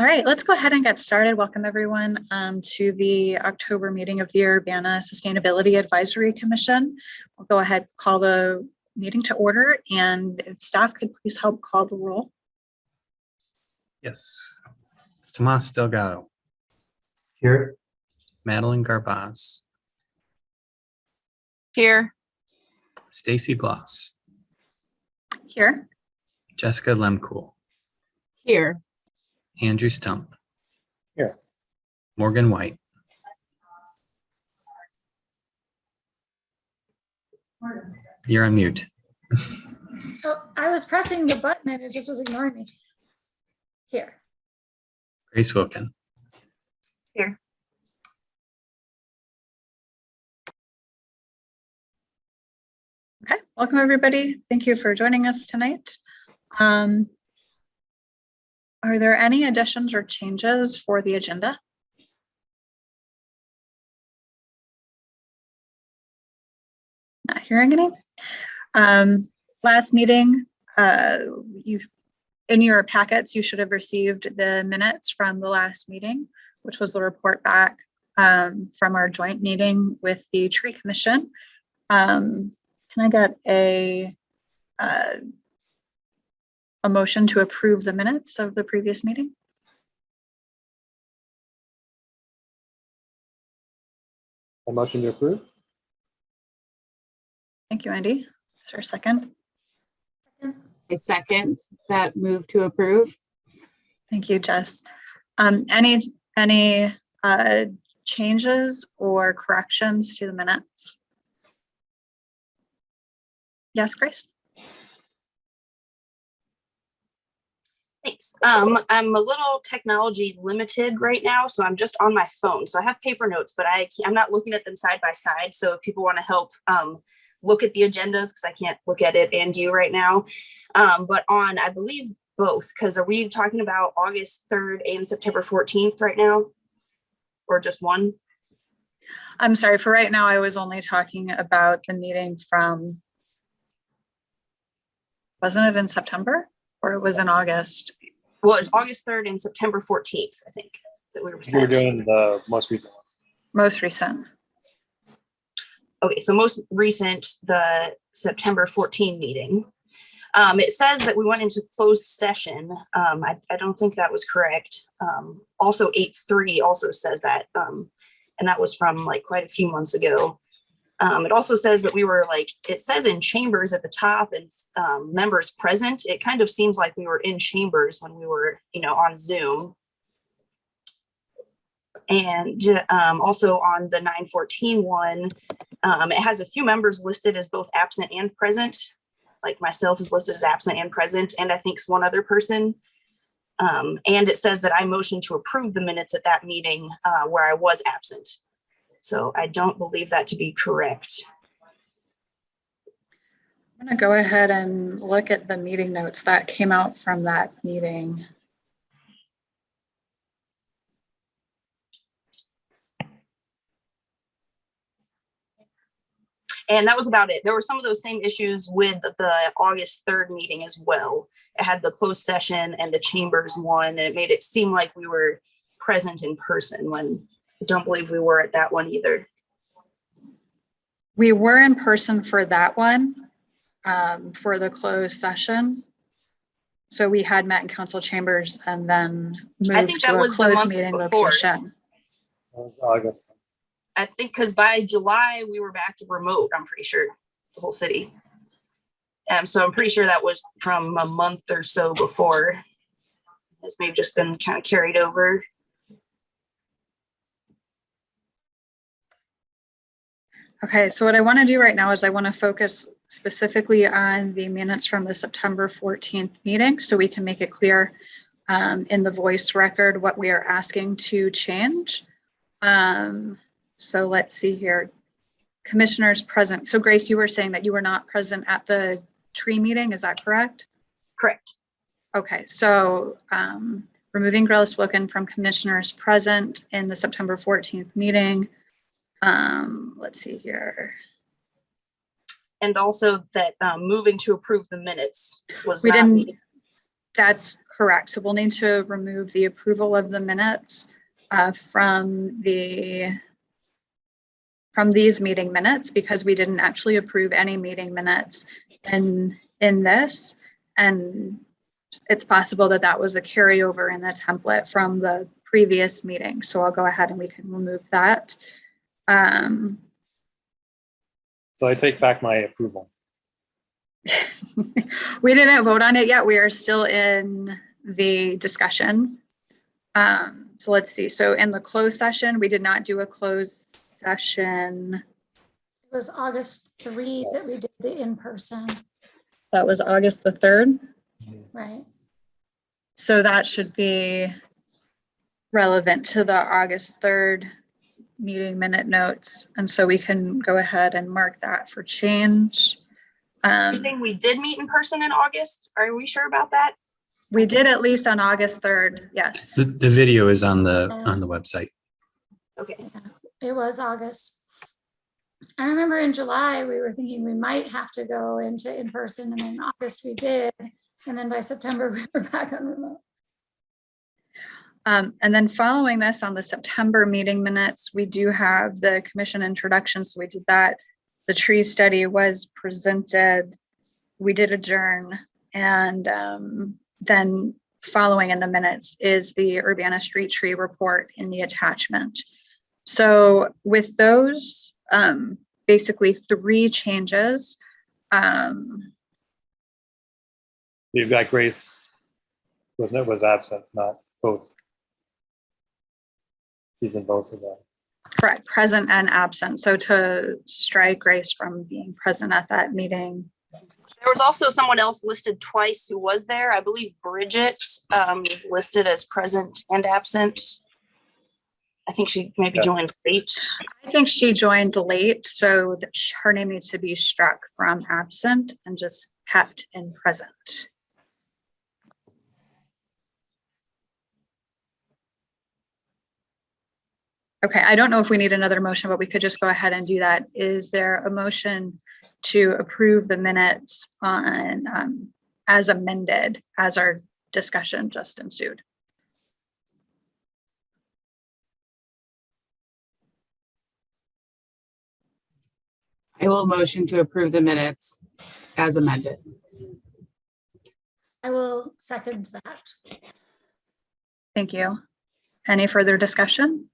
All right, let's go ahead and get started. Welcome everyone to the October meeting of the Urbana Sustainability Advisory Commission. We'll go ahead and call the meeting to order, and if staff could please help call the roll. Yes. Tomas Delgado. Here. Madeline Garbaz. Here. Stacy Gloss. Here. Jessica Lemcool. Here. Andrew Stump. Here. Morgan White. You're on mute. Oh, I was pressing the button and it just was ignoring me. Here. Grace Wilkin. Here. Okay, welcome everybody. Thank you for joining us tonight. Are there any additions or changes for the agenda? Not hearing any. Last meeting, in your packets, you should have received the minutes from the last meeting, which was the report back from our joint meeting with the Tree Commission. Can I get a motion to approve the minutes of the previous meeting? A motion to approve. Thank you, Andy. Is there a second? I second that move to approve. Thank you, Jess. Any changes or corrections to the minutes? Yes, Grace? Thanks. I'm a little technology limited right now, so I'm just on my phone. So I have paper notes, but I'm not looking at them side by side. So if people want to help look at the agendas, because I can't look at it and you right now, but on, I believe, both, because are we talking about August 3rd and September 14th right now? Or just one? I'm sorry, for right now, I was only talking about the meeting from, wasn't it in September? Or it was in August? Well, it's August 3rd and September 14th, I think, that we were You were sent. doing the most recent one. Most recent. Okay, so most recent, the September 14 meeting. It says that we went into closed session. I don't think that was correct. Also 8.3 also says that, and that was from like quite a few months ago. It also says that we were like, it says in chambers at the top and members present. It kind of seems like we were in chambers when we were, on Zoom. And also on the 9/14 one, it has a few members listed as both absent and present. Like myself is listed as absent and present, and I think one other person. And it says that I motioned to approve the minutes at that meeting where I was absent. So I don't believe that to be correct. I'm going to go ahead and look at the meeting notes that came out from that meeting. And that was about it. There were some of those same issues with the August 3rd meeting as well. It had the closed session and the chambers one, and it made it seem like we were present in person when I don't believe we were at that one either. We were in person for that one, for the closed session. So we had met in council chambers and then moved to a closed meeting location. That was August. I think because by July we were back remote, I'm pretty sure, the whole city. So I'm pretty sure that was from a month or so before. This may have just been kind of carried over. Okay, so what I want to do right now is I want to focus specifically on the minutes from the September 14th meeting so we can make it clear in the voice record what we are asking to change. So let's see here. Commissioners present. So Grace, you were saying that you were not present at the tree meeting, is that correct? Correct. Okay, so removing Grace Wilkin from commissioners present in the September 14th meeting. Let's see here. And also that moving to approve the minutes was We not didn't, me. That's correct. So we'll need to remove the approval of the minutes from these meeting minutes because we didn't actually approve any meeting minutes in this. And it's possible that that was a carryover in the template from the previous meeting. So I'll go ahead and we can remove that. So I take back my approval. We didn't vote on it yet. We are still in the discussion. So let's see. So in the closed session, we did not do a closed session. It was August 3 that we did the in-person, That was August the 3rd. right? So that should be relevant to the August 3rd meeting minute notes. And so we can go ahead and mark that for change. You're saying we did meet in person in August? Are we sure about that? We did at least on August 3rd, yes. The video is on the website. Okay. It was August. I remember in July, we were thinking we might have to go into in-person, and then in August we did. And then by September, we were back on remote. And then following this on the September meeting minutes, we do have the commission introduction. So we did that. The tree study was presented. We did adjourn. And then following in the minutes is the Urbana Street Tree report in the attachment. So with those, basically 3 changes. You've got Grace, was absent, not both. She's in both of them. Correct, present and absent. So to strike Grace from being present at that meeting. There was also someone else listed twice who was there. I believe Bridget is listed as present and absent. I think she maybe joined late. I think she joined late, so her name needs to be struck from absent and just kept in present. Okay, I don't know if we need another motion, but we could just go ahead and do that. Is there a motion to approve the minutes on as amended as our discussion just ensued? I will motion to approve the minutes as amended. I will second that. Thank you. Any further discussion?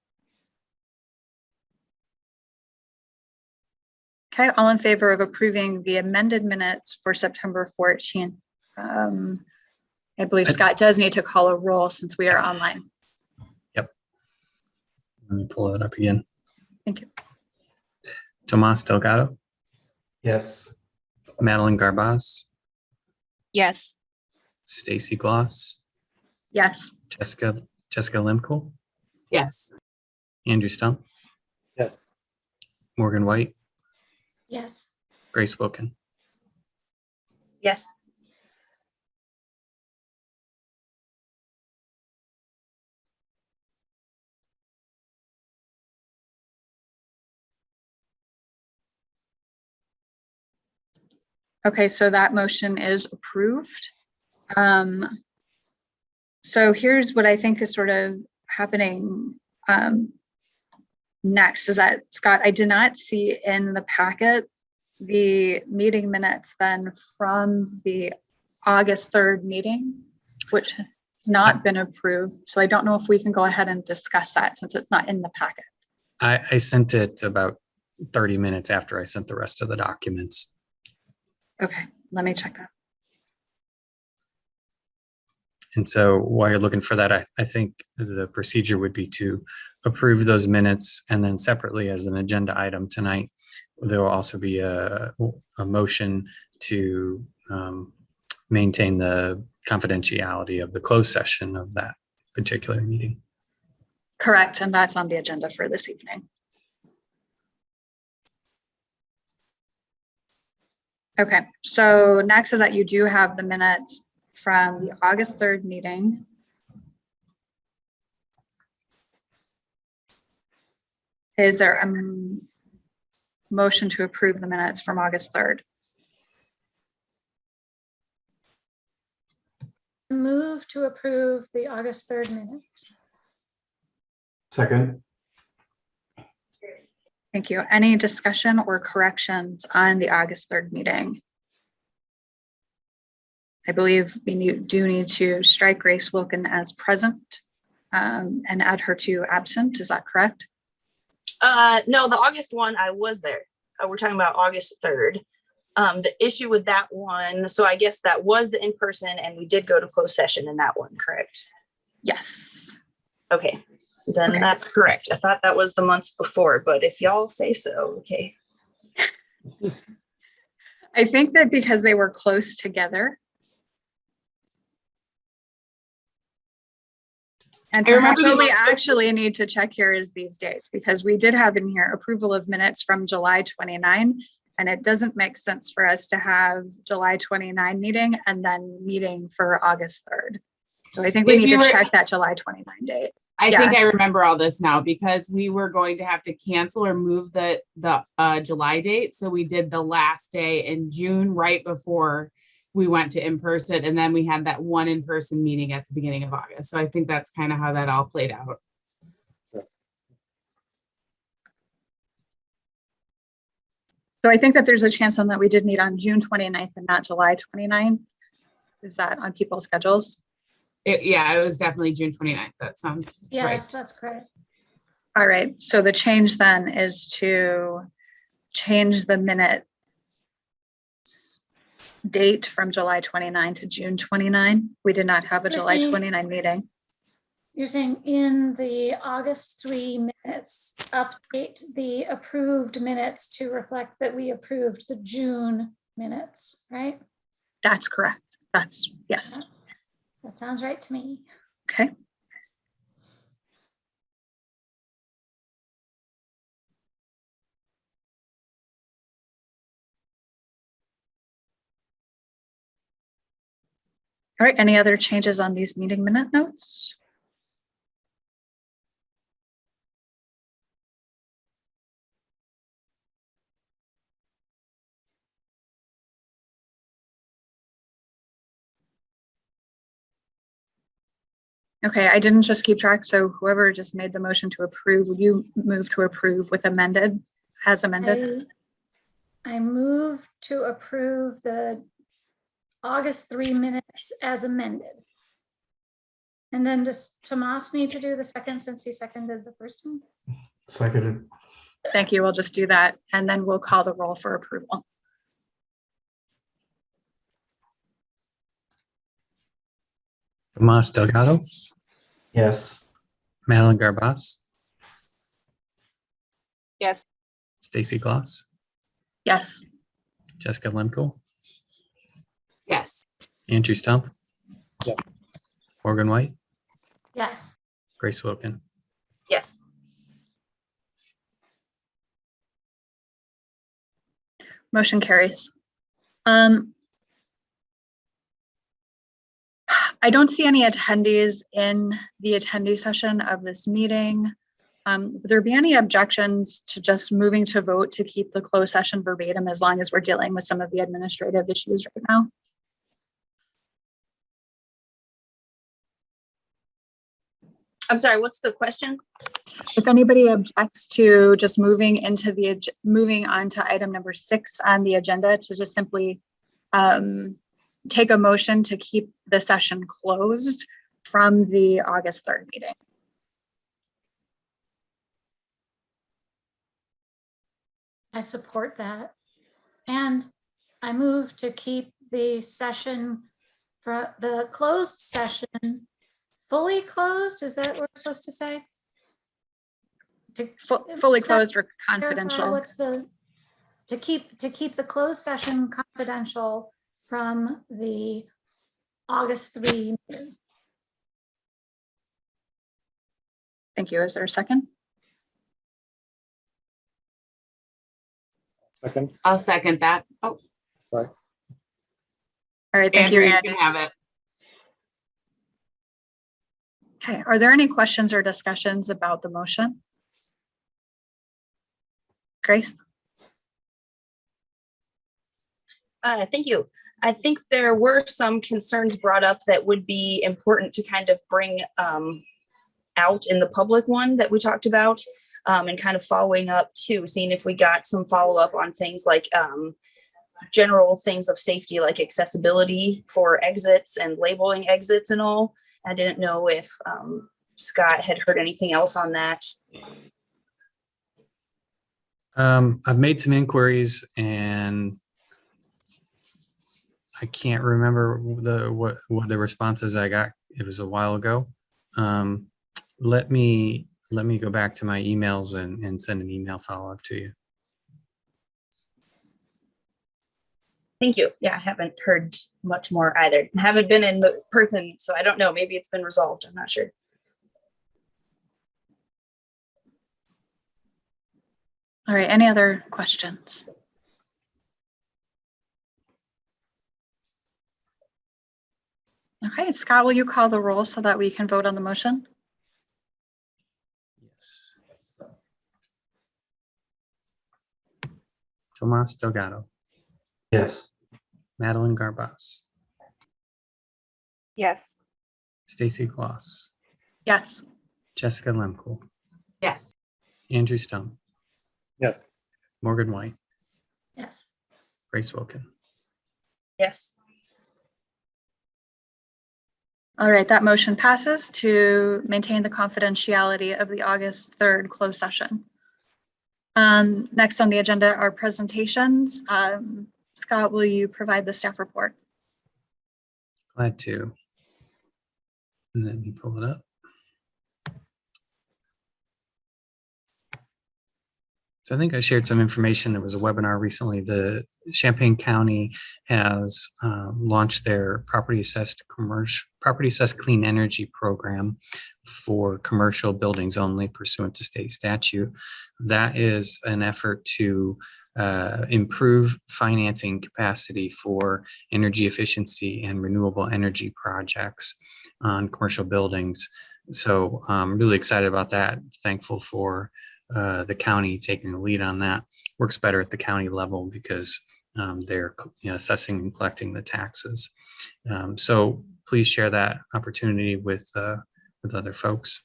Okay, all in favor of approving the amended minutes for September 14th? I believe Scott does need to call a roll since we are online. Let me pull it up again. Thank you. Tomas Delgado, Yes. Madeline Garbaz, Yes. Stacy Gloss, Yes. Jessica Lemkel, Yes. Andrew Stump, Yes. Morgan White, Yes. Grace Wilken. Yes. Okay, so that motion is approved. So here's what I think is sort of happening next is that, Scott, I did not see in the packet the meeting minutes then from the August 3rd meeting, which has not been approved. So I don't know if we can go ahead and discuss that since it's not in the packet. I sent it about 30 minutes after I sent the rest of the documents. Okay, let me check that. And so while you're looking for that, I think the procedure would be to approve those minutes and then separately as an agenda item tonight, there will also be a motion to maintain the confidentiality of the closed session of that particular meeting. Correct, and that's on the agenda for this evening. Okay, so next is that you do have the minutes from the August 3rd meeting. Is there a motion to approve the minutes from August 3rd? move to approve the August 3rd minutes. Second. Thank you. Any discussion or corrections on the August 3rd meeting? I believe we do need to strike Grace Wilken as present and add her to absent. Is that correct? No, the August one, I was there. We're talking about August 3rd. The issue with that one, so I guess that was the in-person and we did go to closed session in that one, correct? Yes. Okay, then Okay. that's correct. I thought that was the month before, but if y'all say so, okay. I think that because they were close together. And I remember perhaps the what we month- actually need to check here is these dates, because we did have in here approval of minutes from July 29, and it doesn't make sense for us to have July 29 meeting and then meeting for August 3rd. So I think we If need you to were- check that July 29 date. I Yeah. think I remember all this now because we were going to have to cancel or move the July date. So we did the last day in June, right before we went to in-person. And then we had that one in-person meeting at the beginning of August. So I think that's kind of how that all played out. So I think that there's a chance on that we did meet on June 29th and not July 29th. Is that on people's schedules? Yeah, it was definitely June 29th. That sounds right. Yes, that's correct. All right, so the change then is to change the minute date from July 29 to June 29. We did not have a You're July saying- 29 meeting. You're saying in the August 3 minutes, update the approved minutes to reflect that we approved the June minutes, right? That's correct. That's, yes. That sounds right to me. Okay. All right, any other changes on these meeting minute notes? Okay, I didn't just keep track, so whoever just made the motion to approve, would you move to approve with amended, as amended? I move to approve the August 3 minutes as amended. And then does Tomas need to do the second since he seconded the first one? Seconded. Thank you, we'll just do that, and then we'll call the roll for approval. Tomas Delgado, Yes. Madeline Garbas, Yes. Stacy Gloss, Yes, Jessica Lemke, Yes. Andrew Stump. Yes. Morgan White, Yes. Grace Wilken. Yes. motion carries. I don't see any attendees in the attendee session of this meeting. Would there be any objections to just moving to vote to keep the closed session verbatim as long as we're dealing with some of the administrative issues right now? I'm sorry, what's the question? If anybody objects to just moving on to item number 6 on the agenda, to just simply take a motion to keep the session closed from the August 3rd meeting. I support that. And I move to keep the session for the closed session fully closed. Is that what we're supposed to say? Fully Is that- closed or Clarify confidential. What's to keep the closed session confidential from the August 3 meeting. Thank you. Is there a second? Second, I'll second that. Oh, sorry. All right, thank you, Andrew, you Andy. can have it. Okay, are there any questions or discussions about the motion? Grace? Thank you. I think there were some concerns brought up that would be important to kind of bring out in the public one that we talked about, and kind of following up too, seeing if we got some follow up on things like general things of safety, like accessibility for exits and labeling exits and all. I didn't know if Scott had heard anything else on that. I've made some inquiries and I can't remember what the responses I got. It was a while ago. Let me go back to my emails and send an email follow-up to you. Thank you. Yeah, I haven't heard much more either. I haven't been in the person, so I don't know. Maybe it's been resolved. I'm not sure. All right, any other questions? Okay, Scott, will you call the roll so that we can vote on the motion? Yes. Tomas Delgado, Yes. Madeline Garbas, Yes. Stacy Gloss, Yes. Jessica Lemke, Yes. Andrew Stone, Yes. Morgan White, Yes. Grace Wilkin. Yes. All right, that motion passes to maintain the confidentiality of the August 3rd closed session. Next on the agenda are presentations. Scott, will you provide the staff report? Glad to. And let me pull it up. So I think I shared some information. There was a webinar recently. The Champaign County has launched their property assessed clean energy program for commercial buildings only pursuant to state statute. That is an effort to improve financing capacity for energy efficiency and renewable energy projects on commercial buildings. So I'm really excited about that. Thankful for the county taking the lead on that. Works better at the county level because they're assessing and collecting the taxes. So please share that opportunity with other folks.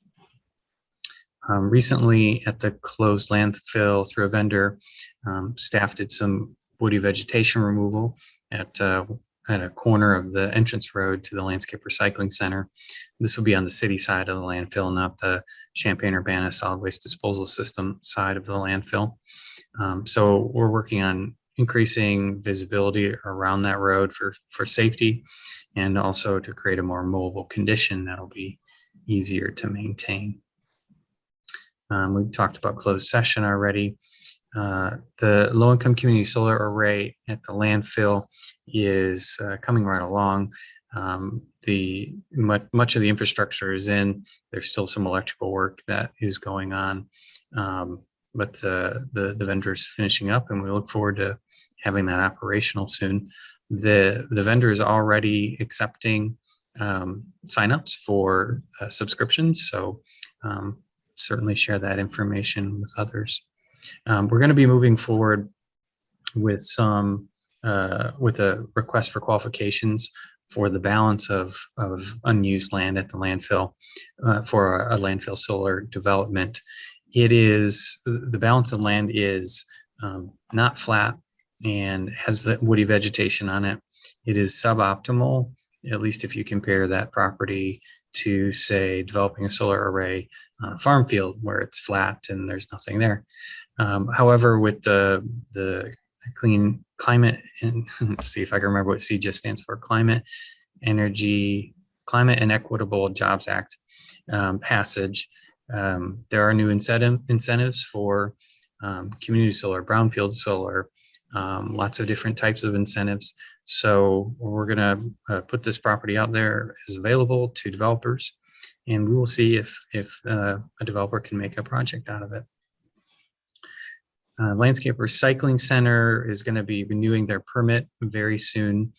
Recently at the closed landfill through a vendor, staff did some woody vegetation removal at a corner of the entrance road to the landscape recycling center. This will be on the city side of the landfill, not the Champaign-Urbana solid waste disposal system side of the landfill. So we're working on increasing visibility around that road for safety and also to create a more mobile condition that'll be easier to maintain. We've talked about closed session already. The low-income community solar array at the landfill is coming right along. Much of the infrastructure is in. There's still some electrical work that is going on, but the vendor is finishing up, and we look forward to having that operational soon. The vendor is already accepting signups for subscriptions, so certainly share that information with others. We're going to be moving forward with with a request for qualifications for the balance of unused land at the landfill for a landfill solar development. The balance of land is not flat and has woody vegetation on it. It is suboptimal, at least if you compare that property to, say, developing a solar array on a farm field where it's flat and there's nothing there. However, with the clean climate, and let's see if I can remember what CJIS stands for, Climate and Equitable Jobs Act passage, there are new incentives for community solar, brownfield solar, lots of different types of incentives. So we're going to put this property out there as available to developers, and we will see if a developer can make a project out of it. Landscape Recycling Center is going to be renewing their permit very soon.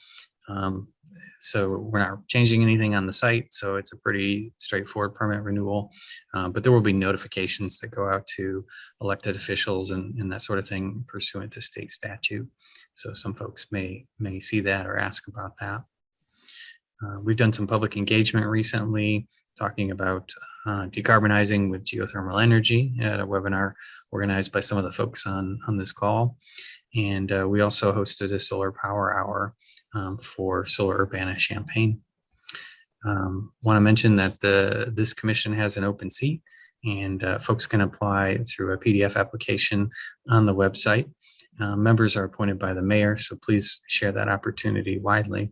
So we're not changing anything on the site. So it's a pretty straightforward permit renewal. But there will be notifications that go out to elected officials and that sort of thing pursuant to state statute. So some folks may see that or ask about that. We've done some public engagement recently, talking about decarbonizing with geothermal energy at a webinar organized by some of the folks on this call. And we also hosted a solar power hour for Solar Urbana-Champaign. Want to mention that this commission has an open seat, and folks can apply through a PDF application on the website. Members are appointed by the mayor, so please share that opportunity widely.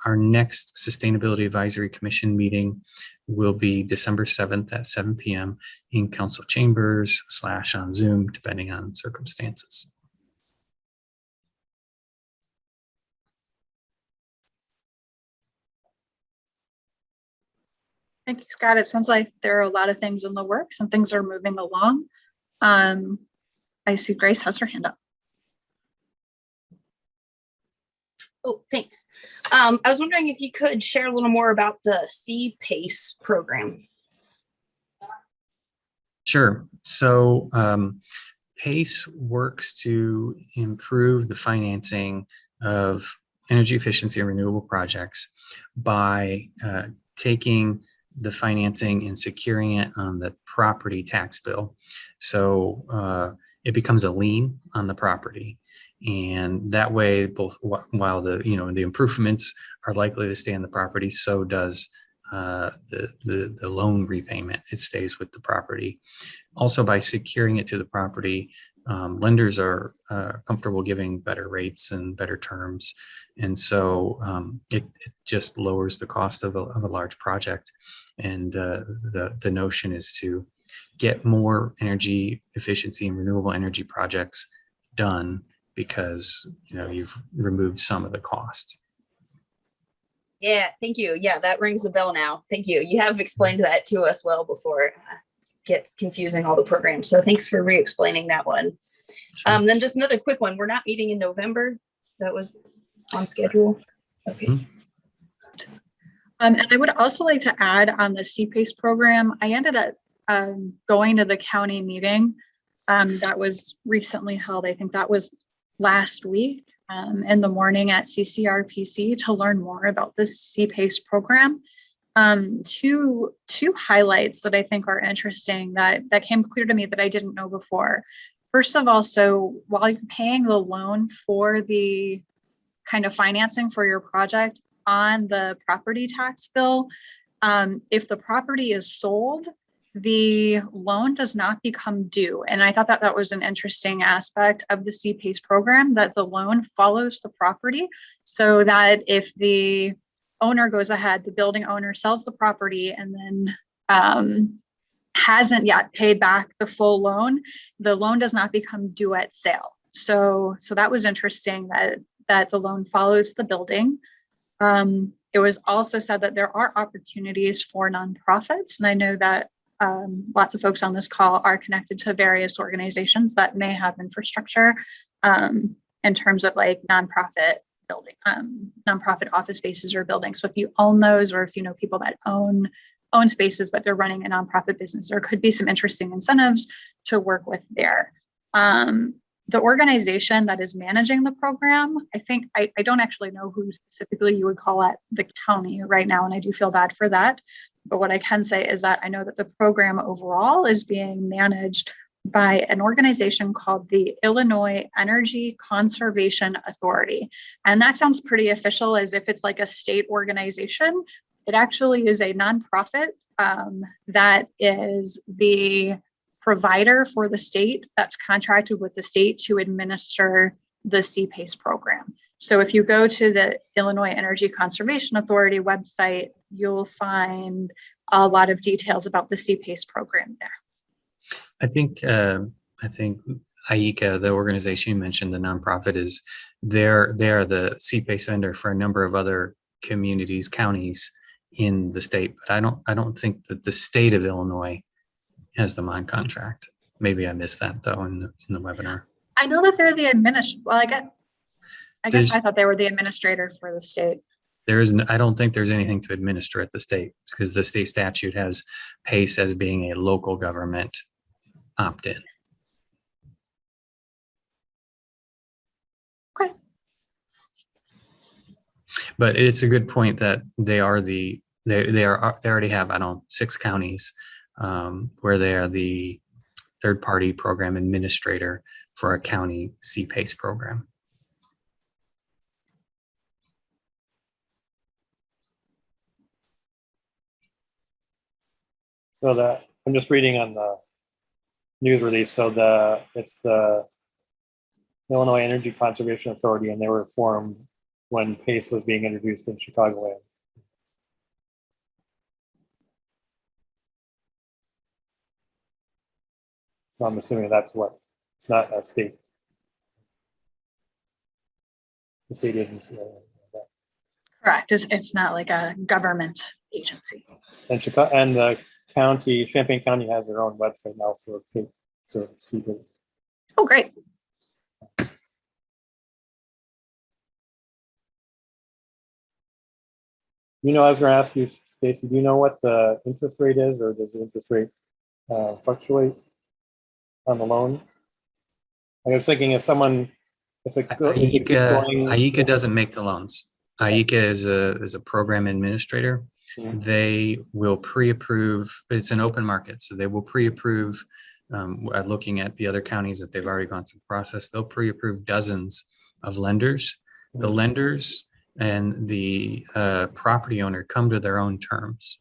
Our next Sustainability Advisory Commission meeting will be December 7th at 7 p.m. in council chambers / on Zoom, depending on circumstances. Thank you, Scott. It sounds like there are a lot of things in the works and things are moving along. I see Grace has her hand up. Oh, thanks. I was wondering if you could share a little more about the CPACE program. Sure. So PACE works to improve the financing of energy efficiency and renewable projects by taking the financing and securing it on the property tax bill. So it becomes a lien on the property. And that way, both while the improvements are likely to stay on the property, so does the loan repayment. It stays with the property. Also, by securing it to the property, lenders are comfortable giving better rates and better terms, and so it just lowers the cost of a large project. And the notion is to get more energy efficiency and renewable energy projects done because you've removed some of the cost. Yeah, thank you. Yeah, that rings the bell now. Thank you. You have explained that to us well before it gets confusing, all the programs. So thanks for re-explaining that one. Sure. Then just another quick one. We're not meeting in November. That was on schedule. Okay. And I would also like to add on the CPACE program, I ended up going to the county meeting that was recently held. I think that was last week in the morning at CCRPC to learn more about the CPACE program. Two highlights that I think are interesting that came clear to me that I didn't know before. First of all, so while you're paying the loan for the kind of financing for your project on the property tax bill, if the property is sold, the loan does not become due. And I thought that was an interesting aspect of the CPACE program, that the loan follows the property, so that if the owner goes ahead, the building owner sells the property and then hasn't yet paid back the full loan, the loan does not become due at sale. So that was interesting that the loan follows the building. It was also said that there are opportunities for nonprofits, and I know that lots of folks on this call are connected to various organizations that may have infrastructure in terms of like nonprofit building, nonprofit office spaces or buildings. So if you own those, or if you know people that own spaces, but they're running a nonprofit business, there could be some interesting incentives to work with there. The organization that is managing the program, I think, I don't actually know who specifically you would call at the county right now, and I do feel bad for that. But what I can say is that I know that the program overall is being managed by an organization called the Illinois Energy Conservation Authority. And that sounds pretty official, as if it's like a state organization. It actually is a nonprofit that is the provider for the state, that's contracted with the state to administer the CPACE program. So if you go to the Illinois Energy Conservation Authority website, you'll find a lot of details about the CPACE program there. I think IECA, the organization you mentioned, the nonprofit, is they're the CPACE vendor for a number of other communities, counties in the state. But I don't think that the state of Illinois has the MON contract. Maybe I missed that though in the webinar. I know that they're the administrator. Well, I guess There's- I thought they were the administrator for the state. I don't think there's anything to administer at the state because the state statute has PACE as being a local government opt-in. Okay. But it's a good point that they already have, I don't know, 6 counties where they are the third-party program administrator for a county CPACE program. So I'm just reading on the news release. So it's the Illinois Energy Conservation Authority, and they were formed when PACE was being introduced in Chicagoland. So I'm assuming that's what, it's not a state. The state agency. Correct. It's not like a government agency. And Chicago and the county, Champaign County has their own website now for PACE service. Oh, great. You know, I was going to ask you, Stacy, do you know what the interest rate is, or does the interest rate fluctuate on the loan? I was thinking if it keeps going- IECA doesn't make the loans. IECA is a program administrator. Mhm. They will pre-approve. It's an open market, so they will pre-approve. Looking at the other counties that they've already gone through the process, they'll pre-approve dozens of lenders. The Mhm. lenders and the property owner come to their own terms,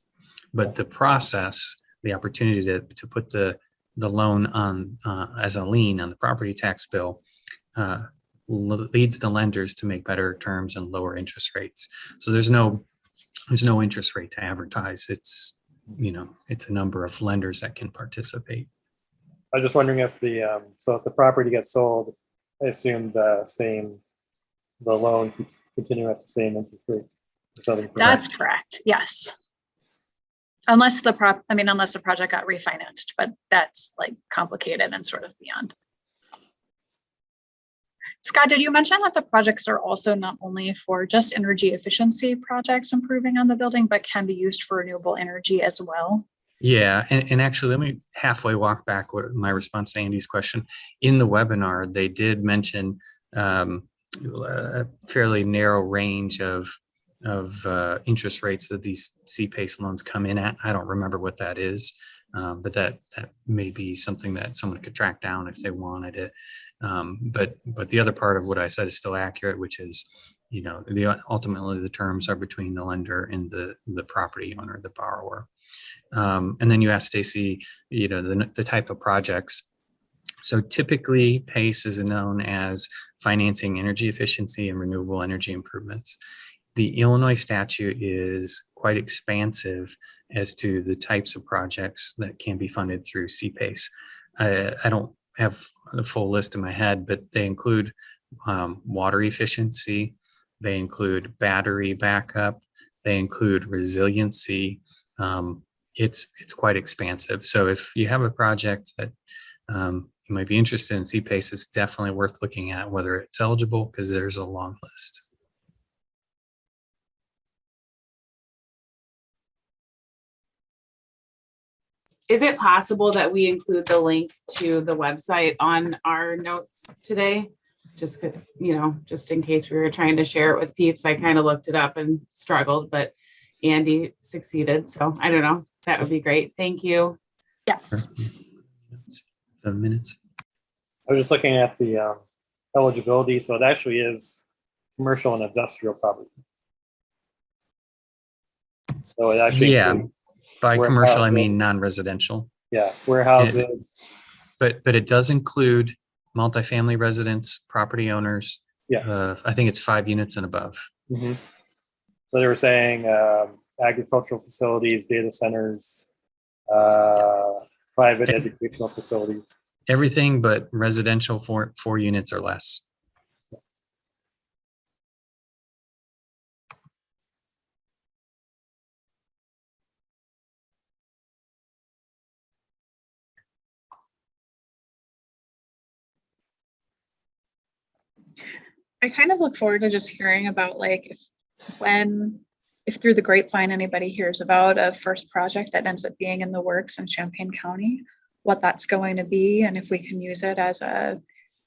but the process, the opportunity to put the loan on as a lien on the property tax bill leads the lenders to make better terms and lower interest rates. So there's no interest rate to advertise. It's a number of lenders that can participate. I was just wondering if if the property gets sold, I assume the loan keeps continuing at the same interest rate. That's correct. Yes. Unless the project got refinanced, but that's like complicated and sort of beyond. Scott, did you mention that the projects are also not only for just energy efficiency projects improving on the building, but can be used for renewable energy as well? Yeah, and actually, let me halfway walk back with my response to Andy's question. In the webinar, they did mention a fairly narrow range of interest rates that these CPACE loans come in at. I don't remember what that is, but that may be something that someone could track down if they wanted it. But the other part of what I said is still accurate, which is, ultimately the terms are between the lender and the property owner, the borrower. And then you asked Stacy, the type of projects. So typically PACE is known as financing energy efficiency and renewable energy improvements. The Illinois statute is quite expansive as to the types of projects that can be funded through CPACE. I don't have the full list in my head, but they include water efficiency, they include battery backup, they include resiliency. It's quite expansive. So if you have a project that you might be interested in CPACE, it's definitely worth looking at whether it's eligible, because there's a long list. Is it possible that we include the link to the website on our notes today? Just in case we were trying to share it with peeps. I kind of looked it up and struggled, but Andy succeeded. So I don't know. That would be great. Thank you. Yes. The minutes. I was just looking at the eligibility. So it actually is commercial and industrial property. So it actually, Yeah, by commercial, I warehouses. mean non-residential. Yeah, warehouses. But it does include multifamily residents, property owners. Yeah. I think it's 5 units and above. Mhm. So they were saying agricultural facilities, data centers, private educational facilities. Everything but residential for 4 units or less. I kind of look forward to just hearing about like if if through the grapevine anybody hears about a first project that ends up being in the works in Champaign County, what that's going to be, and if we can use it as a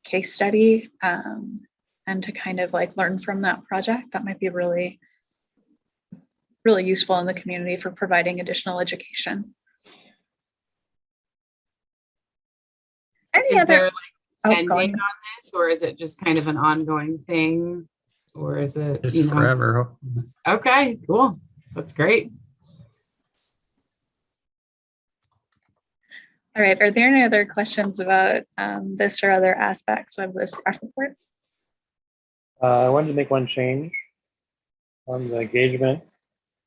case study, and to kind of like learn from that project, that might be really, really useful in the community for providing additional education. Any Is other? there Oh, like end go date on. on this, or is it just kind of an ongoing thing? Or is it, It's you know? forever. Okay, cool. That's great. All right, are there any other questions about this or other aspects of this staff report? I wanted to make one change on the engagement.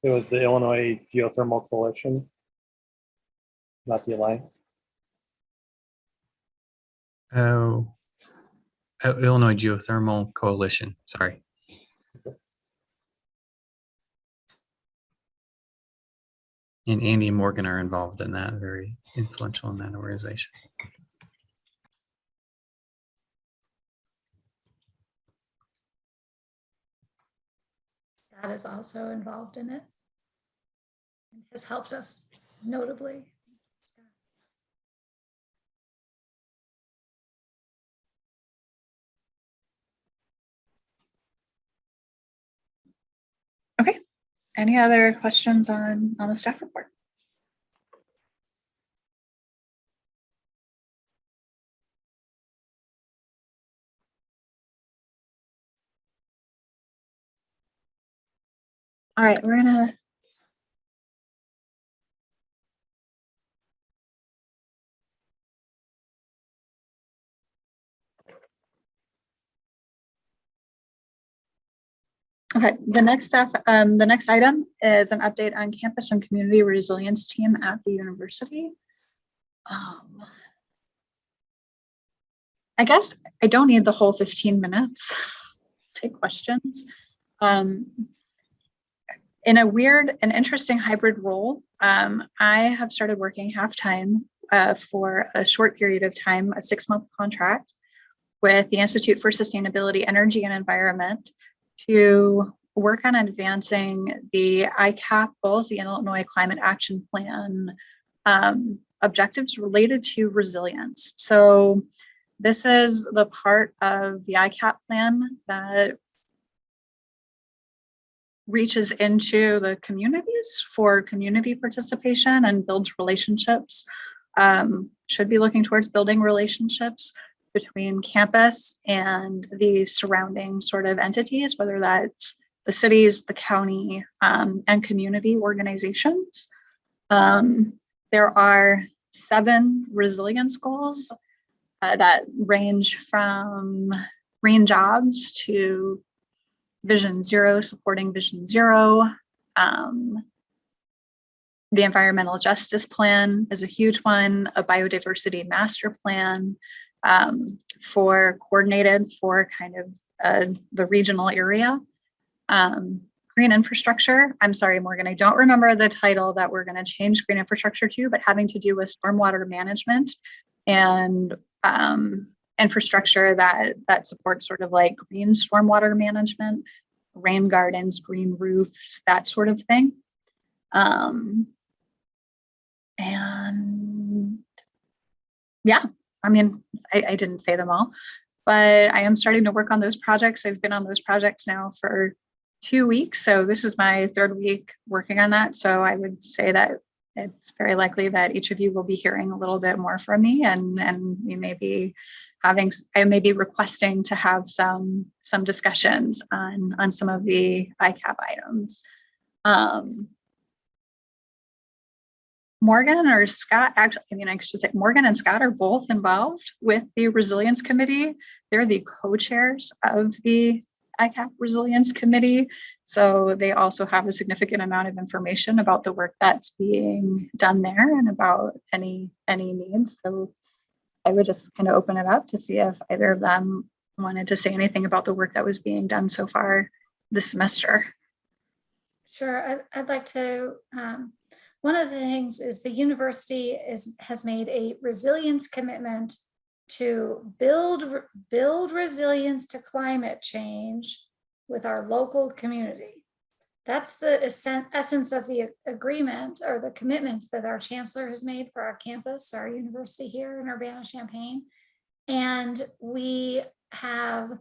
It was the Illinois Geothermal Coalition, not the Alliance. Oh, Illinois Geothermal Coalition. Sorry. And Andy and Morgan are involved in that, very influential in that organization. Scott is also involved in it and has helped us notably. Okay, any other questions on the staff report? All right, we're gonna okay, the next item is an update on campus and community resilience team at the university. I guess I don't need the whole 15 minutes. Take questions. In a weird and interesting hybrid role, I have started working half-time for a short period of time, a 6-month contract with the Institute for Sustainability, Energy and Environment to work on advancing the ICAP goals, the Illinois Climate Action Plan objectives related to resilience. So this is the part of the ICAP plan that reaches into the communities for community participation and builds relationships. Should be looking towards building relationships between campus and the surrounding sort of entities, whether that's the cities, the county, and community organizations. There are 7 resilience goals that range from green jobs to Vision Zero, supporting Vision Zero. The environmental justice plan is a huge one, a biodiversity master plan for coordinated for kind of the regional area. Green infrastructure, I'm sorry, Morgan, I don't remember the title that we're going to change green infrastructure to, but having to do with stormwater management and infrastructure that supports sort of like green stormwater management, rain gardens, green roofs, that sort of thing. And yeah, I mean, I didn't say them all, but I am starting to work on those projects. I've been on those projects now for 2 weeks. So this is my 3rd week working on that. So I would say that it's very likely that each of you will be hearing a little bit more from me, and we may be I may be requesting to have some discussions on some of the ICAP items. Morgan or Scott, actually, I mean, I should say Morgan and Scott are both involved with the Resilience Committee. They're the co-chairs of the ICAP Resilience Committee. So they also have a significant amount of information about the work that's being done there and about any needs. So I would just kind of open it up to see if either of them wanted to say anything about the work that was being done so far this semester. Sure, I'd like to. One of the things is the university has made a resilience commitment to build resilience to climate change with our local community. that's the essence of the agreement or the commitment that our chancellor has made for our campus, our university here in Urbana-Champaign. And we have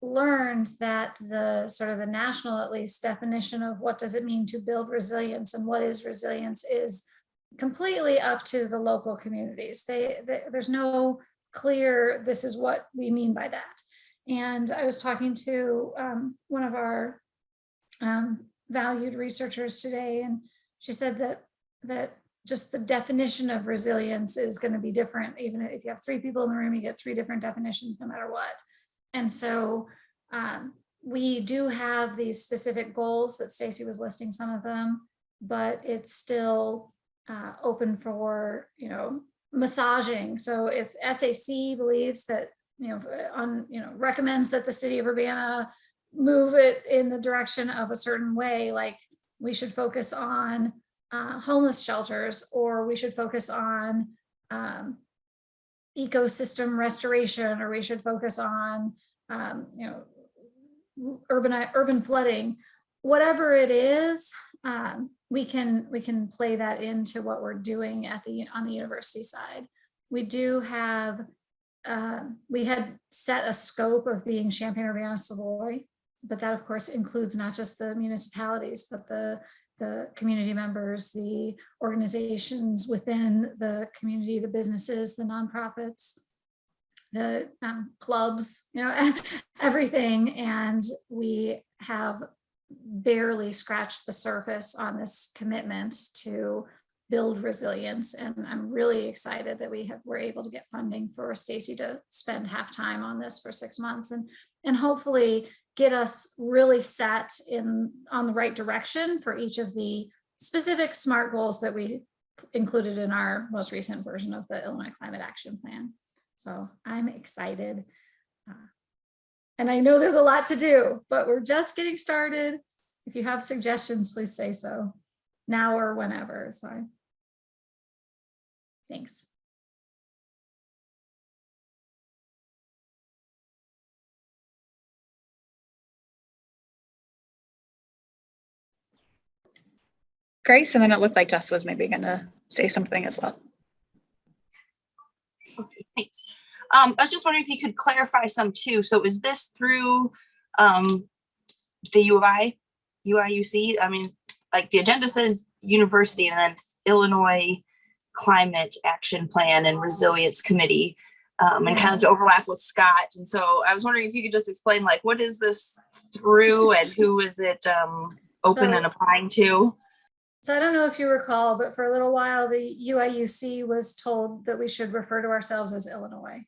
learned that the sort of the national, at least, definition of what does it mean to build resilience and what is resilience is completely up to the local communities. There's no clear, this is what we mean by that. And I was talking to one of our valued researchers today, and she said that just the definition of resilience is going to be different. Even if you have 3 people in the room, you get 3 different definitions no matter what. And so we do have these specific goals that Stacy was listing some of them, but it's still open for, massaging. So if SAC believes that, recommends that the city of Urbana move it in the direction of a certain way, like we should focus on homeless shelters, or we should focus on ecosystem restoration, or we should focus on urban flooding, whatever it is, we can play that into what we're doing on the university side. We do have we had set a scope of being Champaign-Urbana-Savoy, but that of course includes not just the municipalities, but the community members, the organizations within the community, the businesses, the nonprofits, the clubs, everything. And we have barely scratched the surface on this commitment to build resilience. And I'm really excited that we're able to get funding for Stacy to spend half time on this for 6 months and hopefully get us really set on the right direction for each of the specific SMART goals that we included in our most recent version of the Illinois Climate Action Plan. So I'm excited. And I know there's a lot to do, but we're just getting started. If you have suggestions, please say so. Now or whenever is fine. Thanks. Grace, and then it looked like Jess was maybe going to say something as well. Okay, thanks. I was just wondering if you could clarify some too. So is this through the UIUC? I mean, like the agenda says university and then Illinois Climate Action Plan and Resilience Committee, and kind of to overlap with Scott. And so I was wondering if you could just explain, like, what is this through and who is it open and applying to? So I don't know if you recall, but for a little while, the UIUC was told that we should refer to ourselves as Illinois.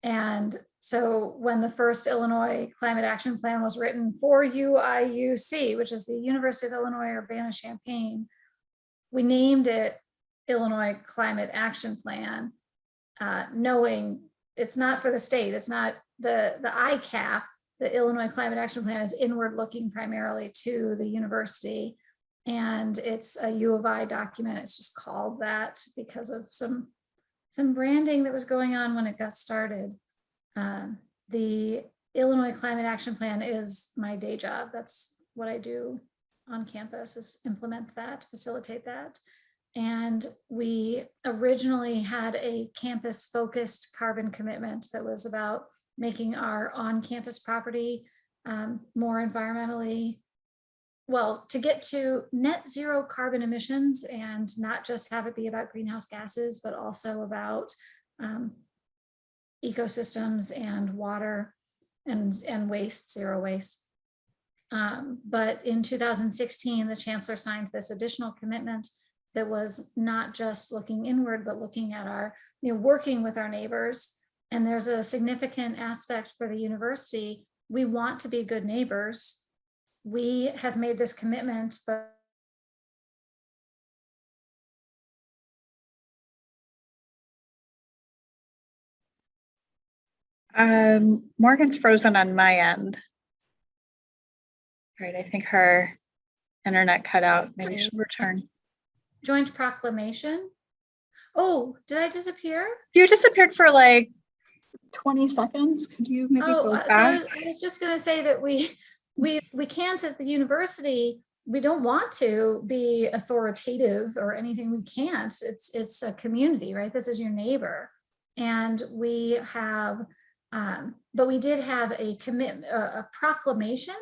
And so when the first Illinois Climate Action Plan was written for UIUC, which is the University of Illinois Urbana-Champaign, we named it Illinois Climate Action Plan, knowing it's not for the state. It's not the ICAP. The Illinois Climate Action Plan is inward looking primarily to the university. And it's a U of I document. It's just called that because of some branding that was going on when it got started. The Illinois Climate Action Plan is my day job. That's what I do on campus, is implement that, facilitate that. And we originally had a campus focused carbon commitment that was about making our on-campus property more environmentally, well, to get to net zero carbon emissions and not just have it be about greenhouse gases, but also about ecosystems and water and waste, zero waste. But in 2016, the chancellor signed this additional commitment that was not just looking inward, but looking at our, working with our neighbors. And there's a significant aspect for the university. We want to be good neighbors. We have made this commitment, but Morgan's frozen on my end. Right, I think her internet cut out. Maybe she'll return. joint proclamation. Oh, did I disappear? You disappeared for like 20 seconds. Could you maybe go So back? I was just going to say that we we can't at the university, we don't want to be authoritative or anything. We can't. It's a community, right? This is your neighbor. And we have, but we did have a commitment, a proclamation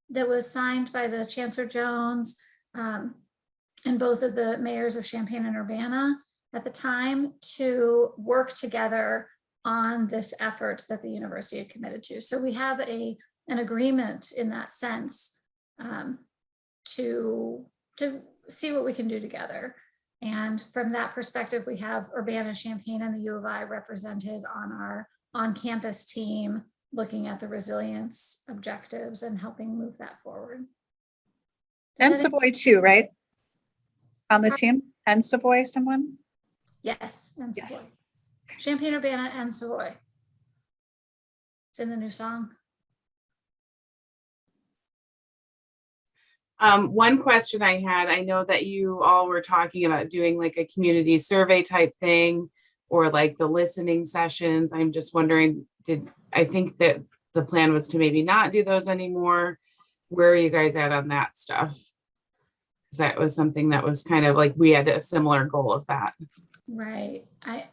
that was signed by the Chancellor Jones and both of the mayors of Champaign and Urbana at the time to work together on this effort that the university had committed to. So we have an agreement in that sense to see what we can do together. And from that perspective, we have Urbana, Champaign, and the U of I represented on our on-campus team, looking at the resilience objectives and helping move that forward. And Does that- Savoy too, right? On the team? And Savoy, someone? Yes, and Yes. Savoy. Champaign, Urbana, and Savoy. It's in the new song. One question I had, I know that you all were talking about doing like a community survey type thing or like the listening sessions. I'm just wondering, I think that the plan was to maybe not do those anymore. Where are you guys at on that stuff? Because that was something that was kind of like, we had a similar goal of that. Right. I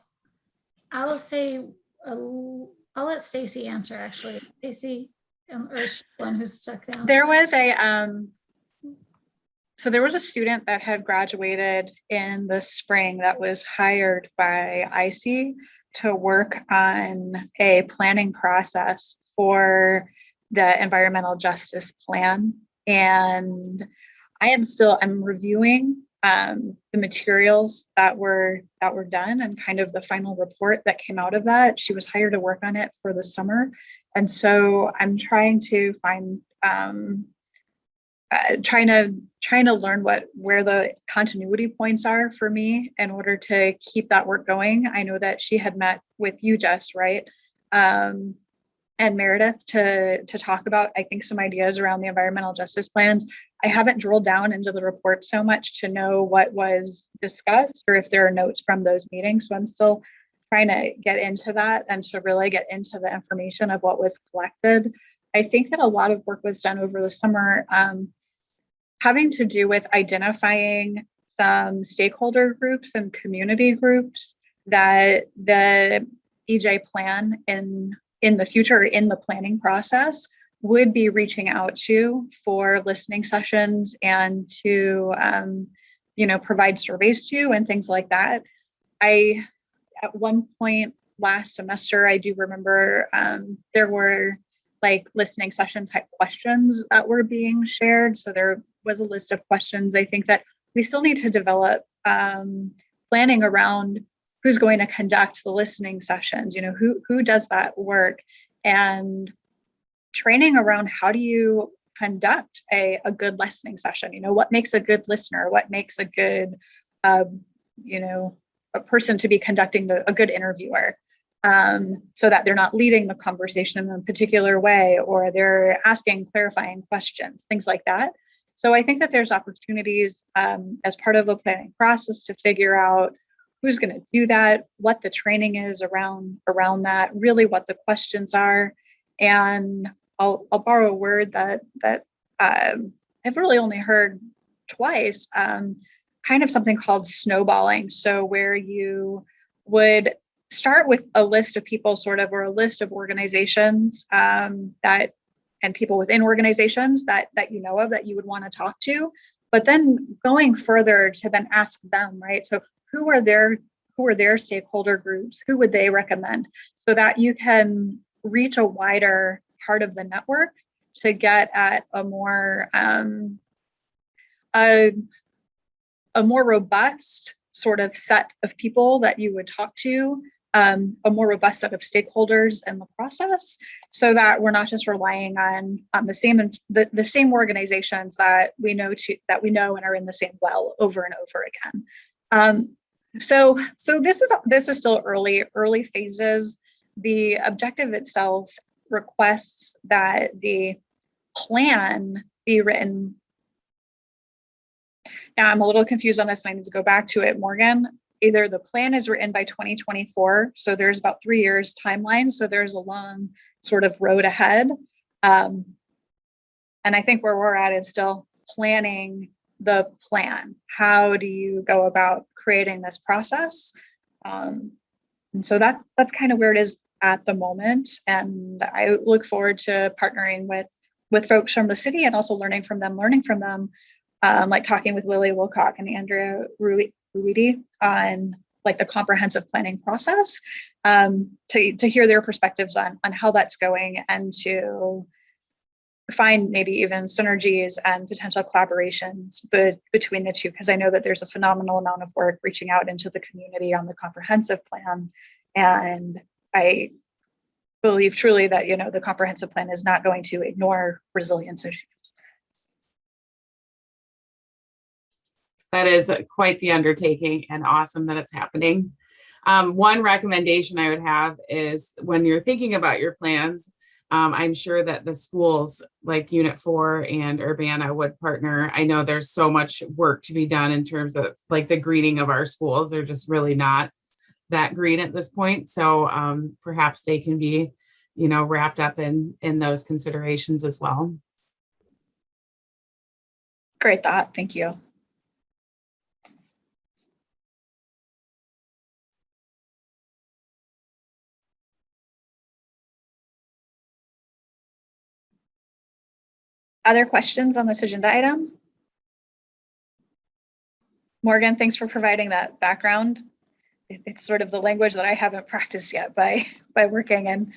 will say, I'll let Stacy answer actually. Stacy, or is she the one who's stuck down? There was so there was a student that had graduated in the spring that was hired by IC to work on a planning process for the environmental justice plan. And I'm reviewing the materials that were done and kind of the final report that came out of that. She was hired to work on it for the summer. And so I'm trying to find trying to learn where the continuity points are for me in order to keep that work going. I know that she had met with you, Jess, right? And Meredith to talk about, I think, some ideas around the environmental justice plans. I haven't drilled down into the report so much to know what was discussed or if there are notes from those meetings. So I'm still trying to get into that and to really get into the information of what was collected. I think that a lot of work was done over the summer having to do with identifying some stakeholder groups and community groups that the EJ plan in the future, in the planning process, would be reaching out to for listening sessions and to provide surveys to and things like that. At one point last semester, I do remember there were like listening session type questions that were being shared. So there was a list of questions. I think that we still need to develop planning around who's going to conduct the listening sessions, who does that work, and training around how do you conduct a good listening session. What makes a good listener, what makes a good a person to be conducting a good interviewer, so that they're not leading the conversation in a particular way, or they're asking clarifying questions, things like that. So I think that there's opportunities as part of a planning process to figure out who's going to do that, what the training is around that, really what the questions are. And I'll borrow a word that I've really only heard twice, kind of something called snowballing. So where you would start with a list of people or a list of organizations and people within organizations that you know of that you would want to talk to, but then going further to then ask them, right? So who are their stakeholder groups? Who would they recommend? So that you can reach a wider part of the network to get at a more robust sort of set of people that you would talk to, a more robust set of stakeholders in the process, so that we're not just relying on the same organizations that we know and are in the same well over and over again. So this is still early phases. The objective itself requests that the plan be written. Now I'm a little confused on this and I need to go back to it, Morgan. Either the plan is written by 2024, so there's about 3 years timeline, so there's a long sort of road ahead, And I think where we're at is still planning the plan. How do you go about creating this process? And so that's kind of where it is at the moment. And I look forward to partnering with folks from the city and also learning from them, like talking with Lily Wilcock and Andrea Ruidi on like the comprehensive planning process, to hear their perspectives on how that's going and to find maybe even synergies and potential collaborations between the two, because I know that there's a phenomenal amount of work reaching out into the community on the comprehensive plan. And I believe truly that, the comprehensive plan is not going to ignore resilience issues. That is quite the undertaking and awesome that it's happening. One recommendation I would have is when you're thinking about your plans, I'm sure that the schools like Unit 4 and Urbana would partner. I know there's so much work to be done in terms of like the greening of our schools. They're just really not that green at this point. So perhaps they can be, wrapped up in those considerations as well. Great thought. Thank you. Other questions on this agenda item? Morgan, thanks for providing that background. It's sort of the language that I haven't practiced yet by working, and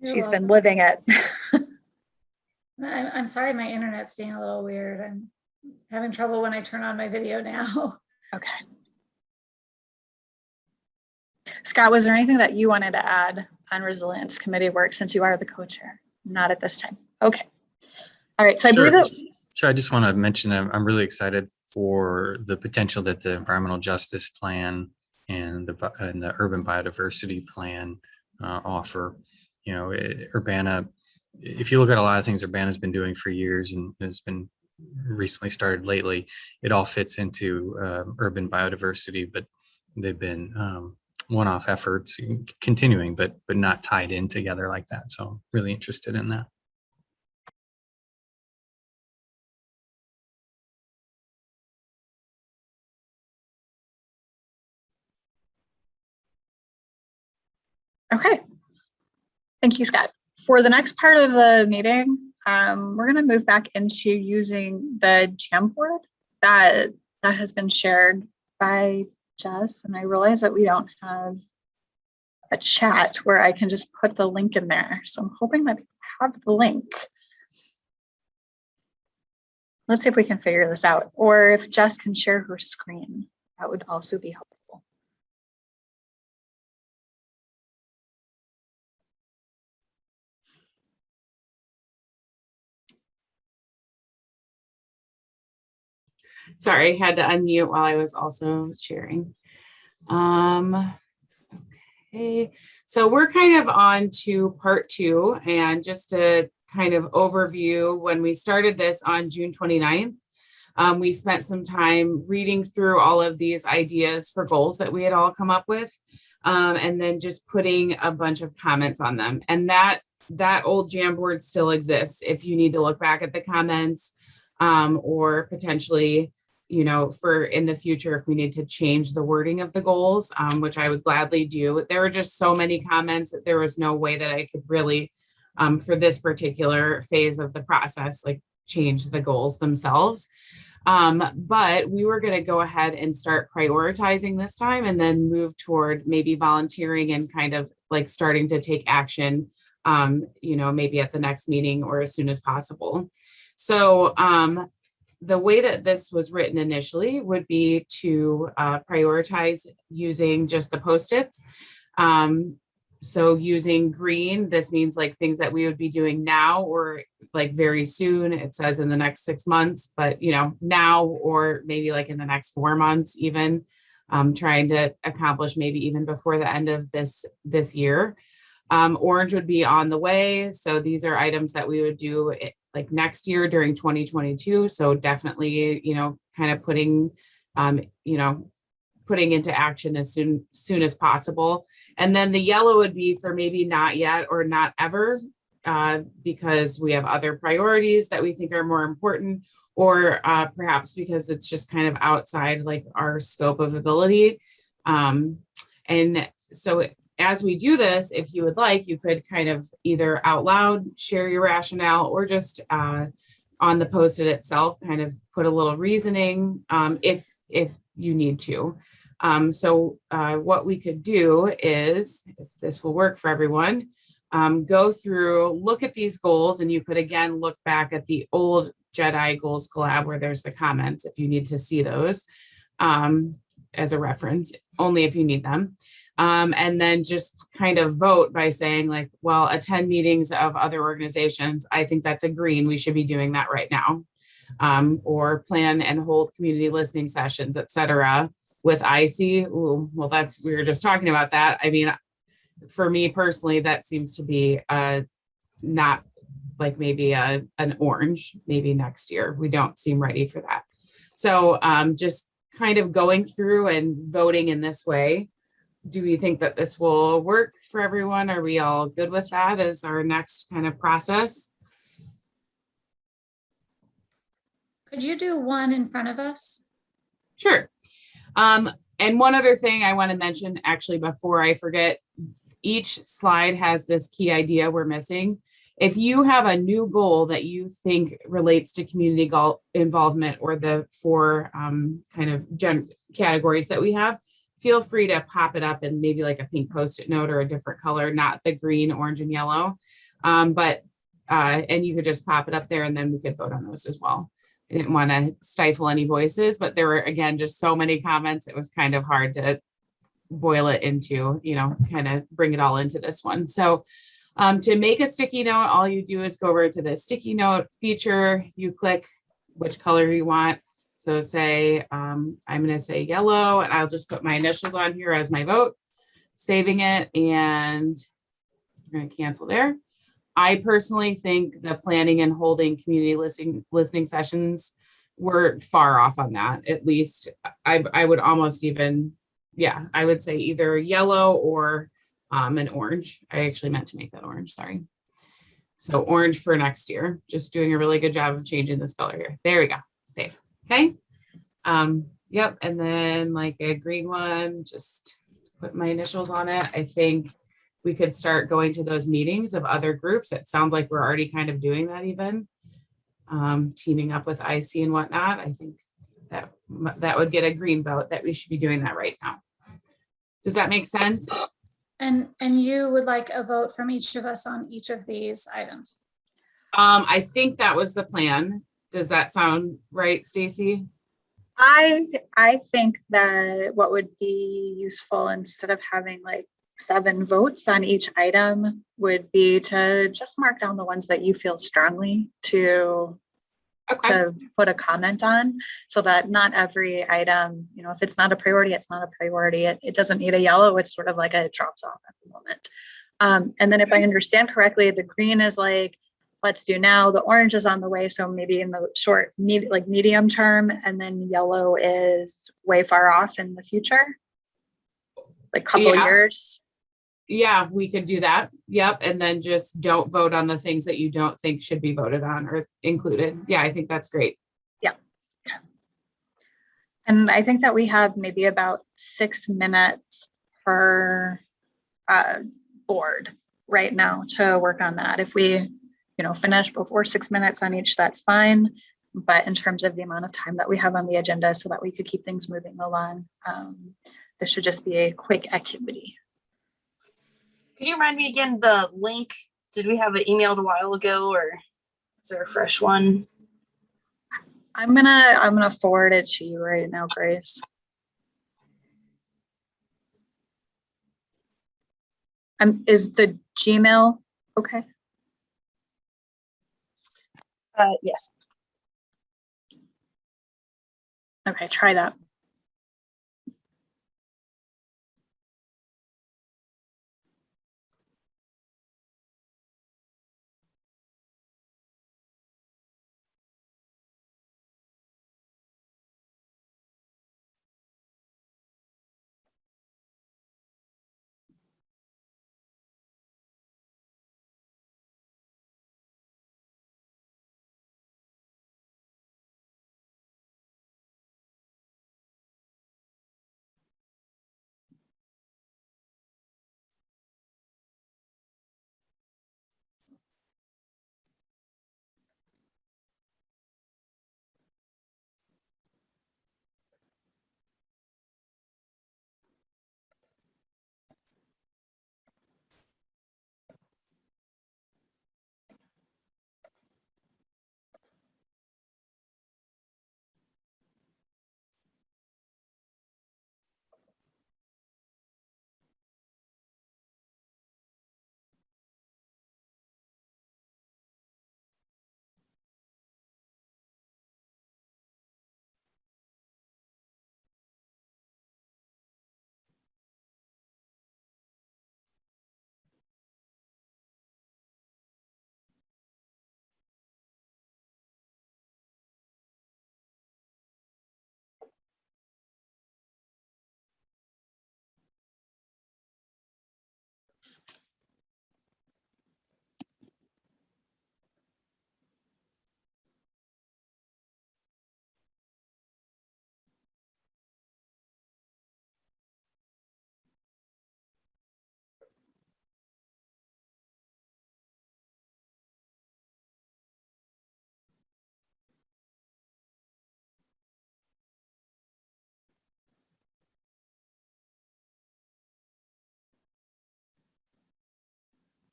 she's been living it. I'm sorry, my internet's being a little weird. I'm having trouble when I turn on my video now. Okay. Scott, was there anything that you wanted to add on resilience committee work since you are the co-chair? Not at this time. Okay. All right. So I believe that. Sure. I just want to mention I'm really excited for the potential that the environmental justice plan and the urban biodiversity plan offer. Urbana, if you look at a lot of things Urbana's been doing for years and has been recently started lately, it all fits into urban biodiversity, but they've been one-off efforts continuing, but not tied in together like that. So really interested in that. Okay. Thank you, Scott. For the next part of the meeting, we're going to move back into using the Jamboard that has been shared by Jess. And I realize that we don't have a chat where I can just put the link in there. So I'm hoping that people have the link. Let's see if we can figure this out. Or if Jess can share her screen, that would also be helpful. Sorry, had to unmute while I was also sharing. Okay, so we're kind of on to part 2, and just to kind of overview, when we started this on June 29th, we spent some time reading through all of these ideas for goals that we had all come up with, and then just putting a bunch of comments on them. And that old Jamboard still exists if you need to look back at the comments, or potentially, for in the future, if we need to change the wording of the goals, which I would gladly do. There were just so many comments that there was no way that I could really, for this particular phase of the process, like change the goals themselves. But we were going to go ahead and start prioritizing this time and then move toward maybe volunteering and kind of like starting to take action, maybe at the next meeting or as soon as possible. So the way that this was written initially would be to prioritize using just the Post-its. So using green, this means like things that we would be doing now or like very soon. It says in the next 6 months, but now or maybe like in the next 4 months, even trying to accomplish maybe even before the end of this year. Orange would be on the way. So these are items that we would do like next year during 2022. So definitely, kind of putting into action as soon as possible. And then the yellow would be for maybe not yet or not ever. because we have other priorities that we think are more important, or perhaps because it's just kind of outside like our scope of ability. And so as we do this, if you would like, you could kind of either out loud share your rationale, or just on the post-it itself, kind of put a little reasoning if you need to. So what we could do is, if this will work for everyone, go through, look at these goals, and you could again look back at the old Jedi Goals Collab where there's the comments if you need to see those as a reference, only if you need them. And then just kind of vote by saying like, well, attend meetings of other organizations. I think that's a green. We should be doing that right now. Or plan and hold community listening sessions, et cetera, with IC. Ooh, well, we were just talking about that. I mean, for me personally, that seems to be not like maybe an orange, maybe next year. We don't seem ready for that. So just kind of going through and voting in this way. Do we think that this will work for everyone? Are we all good with that as our next kind of process? Could you do one in front of us? Sure. And one other thing I want to mention, actually, before I forget, each slide has this key idea we're missing. If you have a new goal that you think relates to community involvement, or the four kind of categories that we have, feel free to pop it up in maybe like a pink Post-it note or a different color, not the green, orange, and yellow. And you could just pop it up there, and then we could vote on those as well. I didn't want to stifle any voices, but there were, again, just so many comments. It was kind of hard to boil it into, kind of bring it all into this one. So to make a sticky note, all you do is go over to the sticky note feature. You click which color you want. So say, I'm going to say yellow, and I'll just put my initials on here as my vote, saving it, and I'm going to cancel there. I personally think the planning and holding community listening sessions were far off on that. At least I would almost even, I would say either yellow or an orange. I actually meant to make that orange, sorry. So orange for next year, just doing a really good job of changing this color here. There we go, save, okay. Yep, and then like a green one, just put my initials on it. I think we could start going to those meetings of other groups. It sounds like we're already kind of doing that, even teaming up with IC and whatnot. I think that would get a green vote, that we should be doing that right now. Does that make sense? And you would like a vote from each of us on each of these items? I think that was the plan. Does that sound right, Stacy? I think that what would be useful, instead of having like 7 votes on each item, would be to just mark down the ones that you feel strongly to put a comment on, so that not every item, if it's not a priority, it's not a priority. It doesn't need a yellow. It's sort of like it drops off at the moment. And then if I understand correctly, the green is like, let's do now. The orange is on the way, so maybe in the short, medium term, and then yellow is way far off in the future, like couple years. Yeah, we could do that. Yep. And then just don't vote on the things that you don't think should be voted on or included. Yeah, I think that's great. Yeah. And I think that we have maybe about 6 minutes per board right now to work on that. If we, finish before 6 minutes on each, that's fine. But in terms of the amount of time that we have on the agenda, so that we could keep things moving along, this should just be a quick activity. Can you remind me again, the link, did we have it emailed a while ago, or is there a fresh one? I'm gonna forward it to you right now, Grace. Is the Gmail okay? Yes. Okay, try that.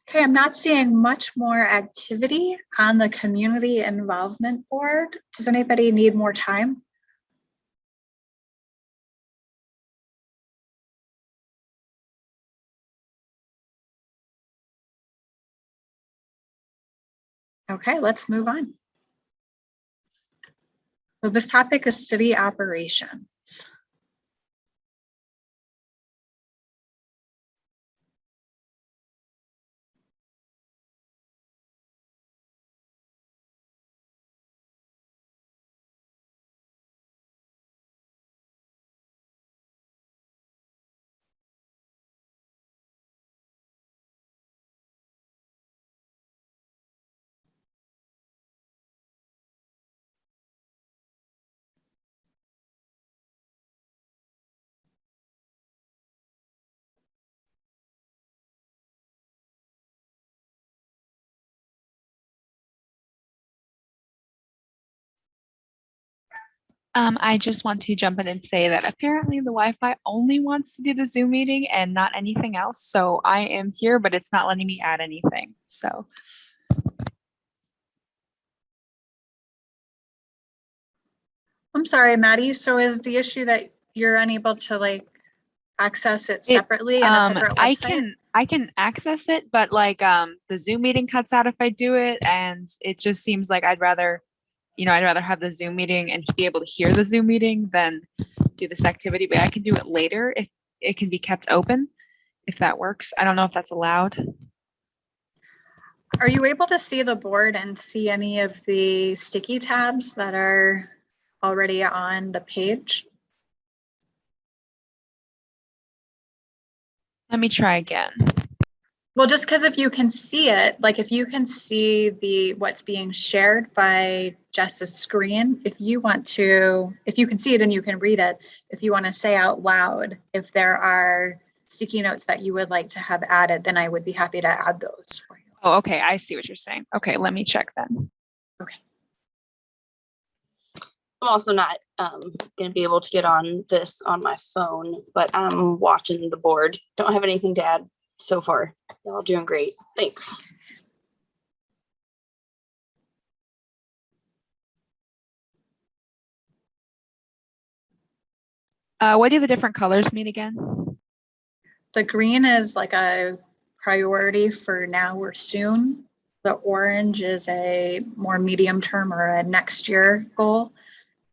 Okay, I'm not seeing much more activity on the community involvement board. Does anybody need more time? Okay, let's move on. So this topic is city operations. I just want to jump in and say that apparently the Wi-Fi only wants to do the Zoom meeting and not anything else. So I am here, but it's not letting me add anything. So I'm sorry, Maddie. So is the issue that you're unable to like access it separately in a separate website? I can access it, but like the Zoom meeting cuts out if I do it, and it just seems like I'd rather have the Zoom meeting and be able to hear the Zoom meeting than do this activity. But I can do it later if it can be kept open, if that works. I don't know if that's allowed. Are you able to see the board and see any of the sticky tabs that are already on the page? Let me try again. Well, just because if you can see it, like if you can see what's being shared by Jess's screen, if you can see it and you can read it, if you want to say out loud, if there are sticky notes that you would like to have added, then I would be happy to add those for you. Oh, okay. I see what you're saying. Okay, let me check then. Okay. I'm also not going to be able to get on this on my phone, but I'm watching the board. Don't have anything to add so far. Y'all doing great. Thanks. What do the different colors mean again? The green is like a priority for now or soon. The orange is a more medium term or a next year goal.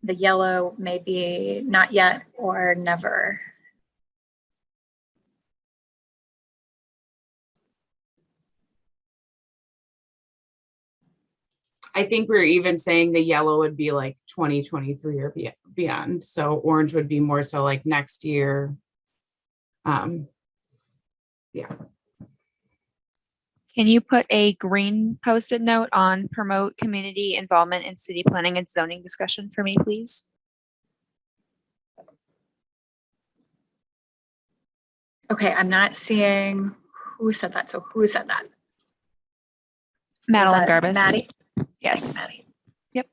The yellow may be not yet or never. I think we're even saying the yellow would be like 2023 or beyond. So orange would be more so like next year. Yeah. Can you put a green post-it note on promote community involvement in city planning and zoning discussion for me, please? Okay, I'm not seeing who said that. So who said that? Madeline Was that Garbus. Maddie? Yes. Thanks, Maddie. Yep.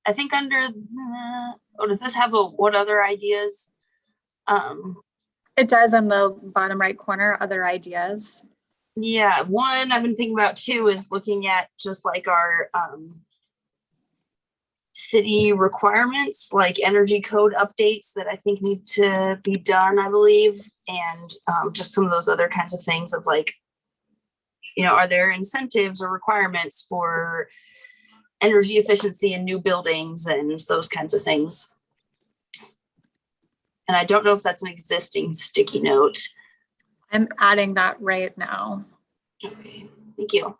I think under does this have what other ideas? It does on the bottom right corner, other ideas. Yeah, one I've been thinking about too is looking at just like our city requirements, like energy code updates that I think need to be done, I believe, and just some of those other kinds of things of like, are there incentives or requirements for energy efficiency in new buildings and those kinds of things. And I don't know if that's an existing sticky note. I'm adding that right now. Okay, thank you.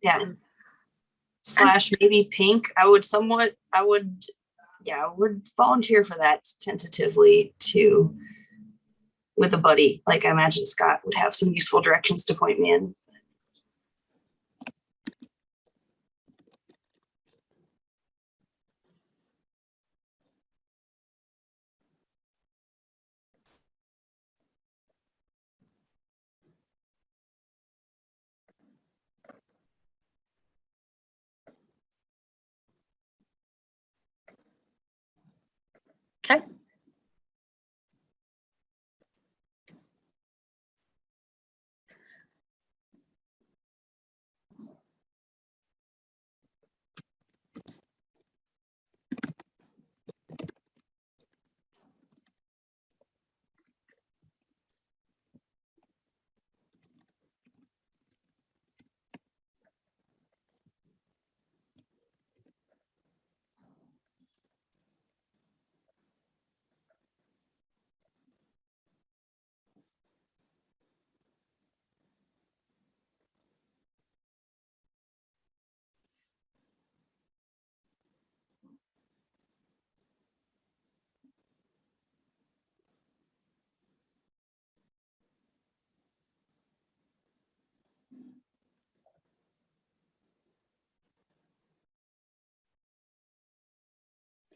Yeah. / maybe pink. I would volunteer for that tentatively too. With a buddy, like I imagine Scott would have some useful directions to point me in. Okay.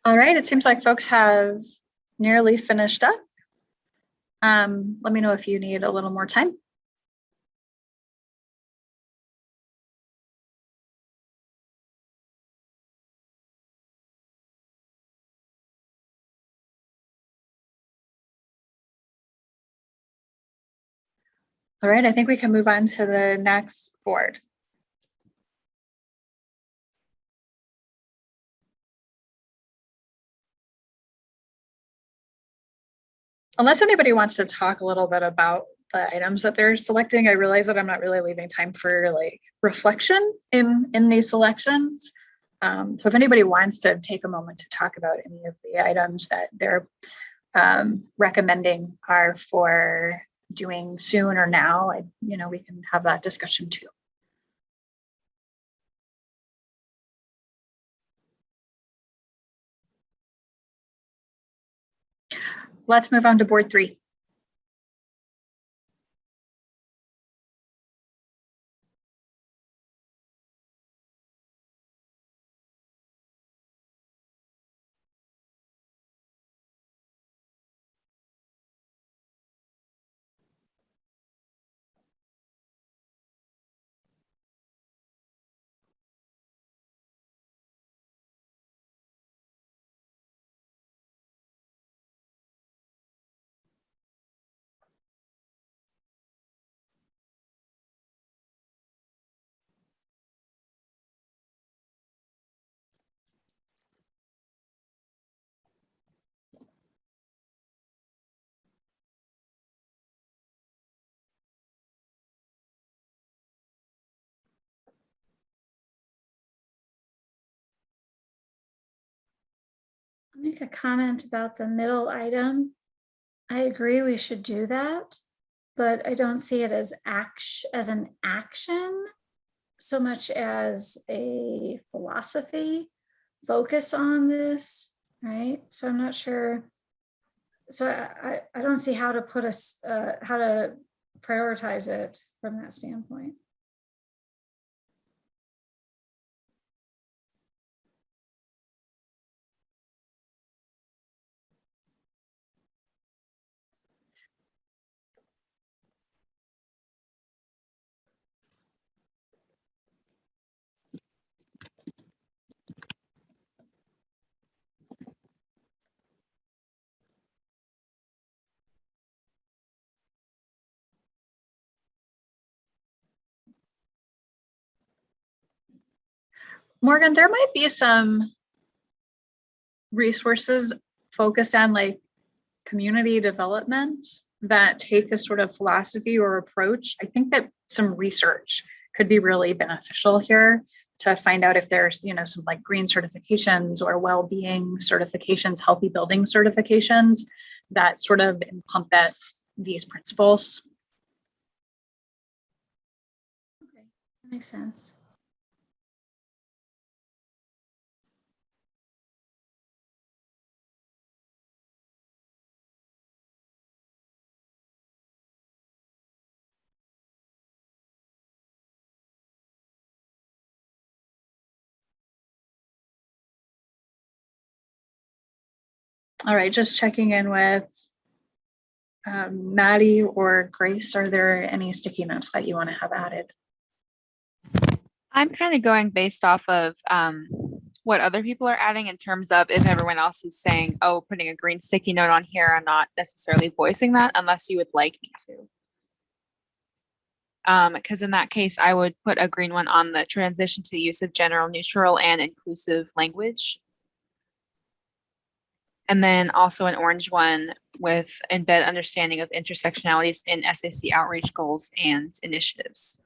All right, it seems like folks have nearly finished up. Let me know if you need a little more time. All right, I think we can move on to the next board. Unless anybody wants to talk a little bit about the items that they're selecting, I realize that I'm not really leaving time for like reflection in these selections. So if anybody wants to take a moment to talk about any of the items that they're recommending are for doing soon or now, we can have that discussion too. Let's move on to board 3. I'll make a comment about the middle item. I agree we should do that, but I don't see it as an action so much as a philosophy focus on this, right? So I'm not sure. So I don't see how to put us, how to prioritize it from that standpoint. Morgan, there might be some resources focused on like community development that take this sort of philosophy or approach. I think that some research could be really beneficial here to find out if there's, some like green certifications or well-being certifications, healthy building certifications that sort of encompass these principles. Okay, that makes sense. All right, just checking in with Maddie or Grace. Are there any sticky notes that you want to have added? I'm kind of going based off of what other people are adding in terms of if everyone else is saying, oh, putting a green sticky note on here, I'm not necessarily voicing that unless you would like me to. Because in that case, I would put a green one on the transition to use of general, neutral, and inclusive language. And then also an orange one with embed understanding of intersectionalities in SAC outreach goals and initiatives.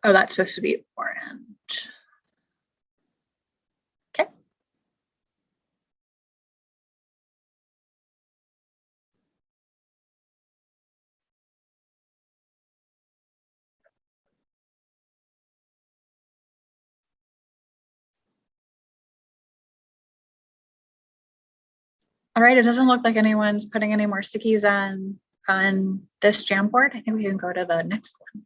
Oh, that's supposed to be orange. Okay. All right, it doesn't look like anyone's putting any more stickies on this Jamboard. I think we can go to the next one.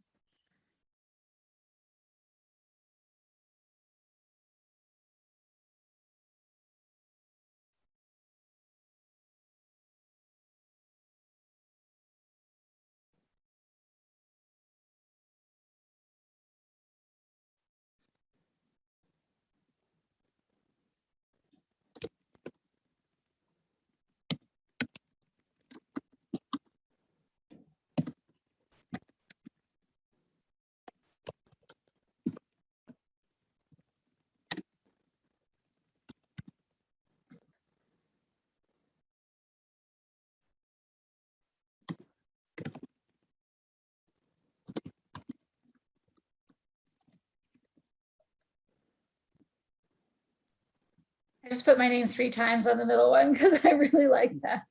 I just put my name 3 times on the middle one because I really like that.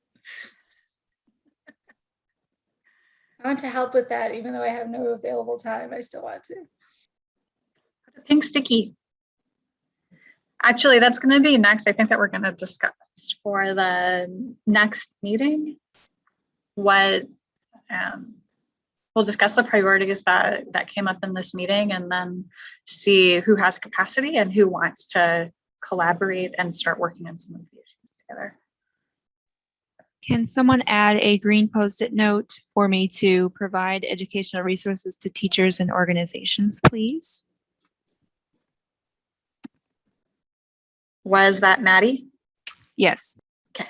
I want to help with that, even though I have no available time. I still want to. Put a pink sticky. Actually, that's going to be next. I think that we're going to discuss for the next meeting what we'll discuss the priorities that came up in this meeting, and then see who has capacity and who wants to collaborate and start working on some of the issues together. Can someone add a green post-it note for me to provide educational resources to teachers and organizations, please? Was that Maddie? Yes. Okay.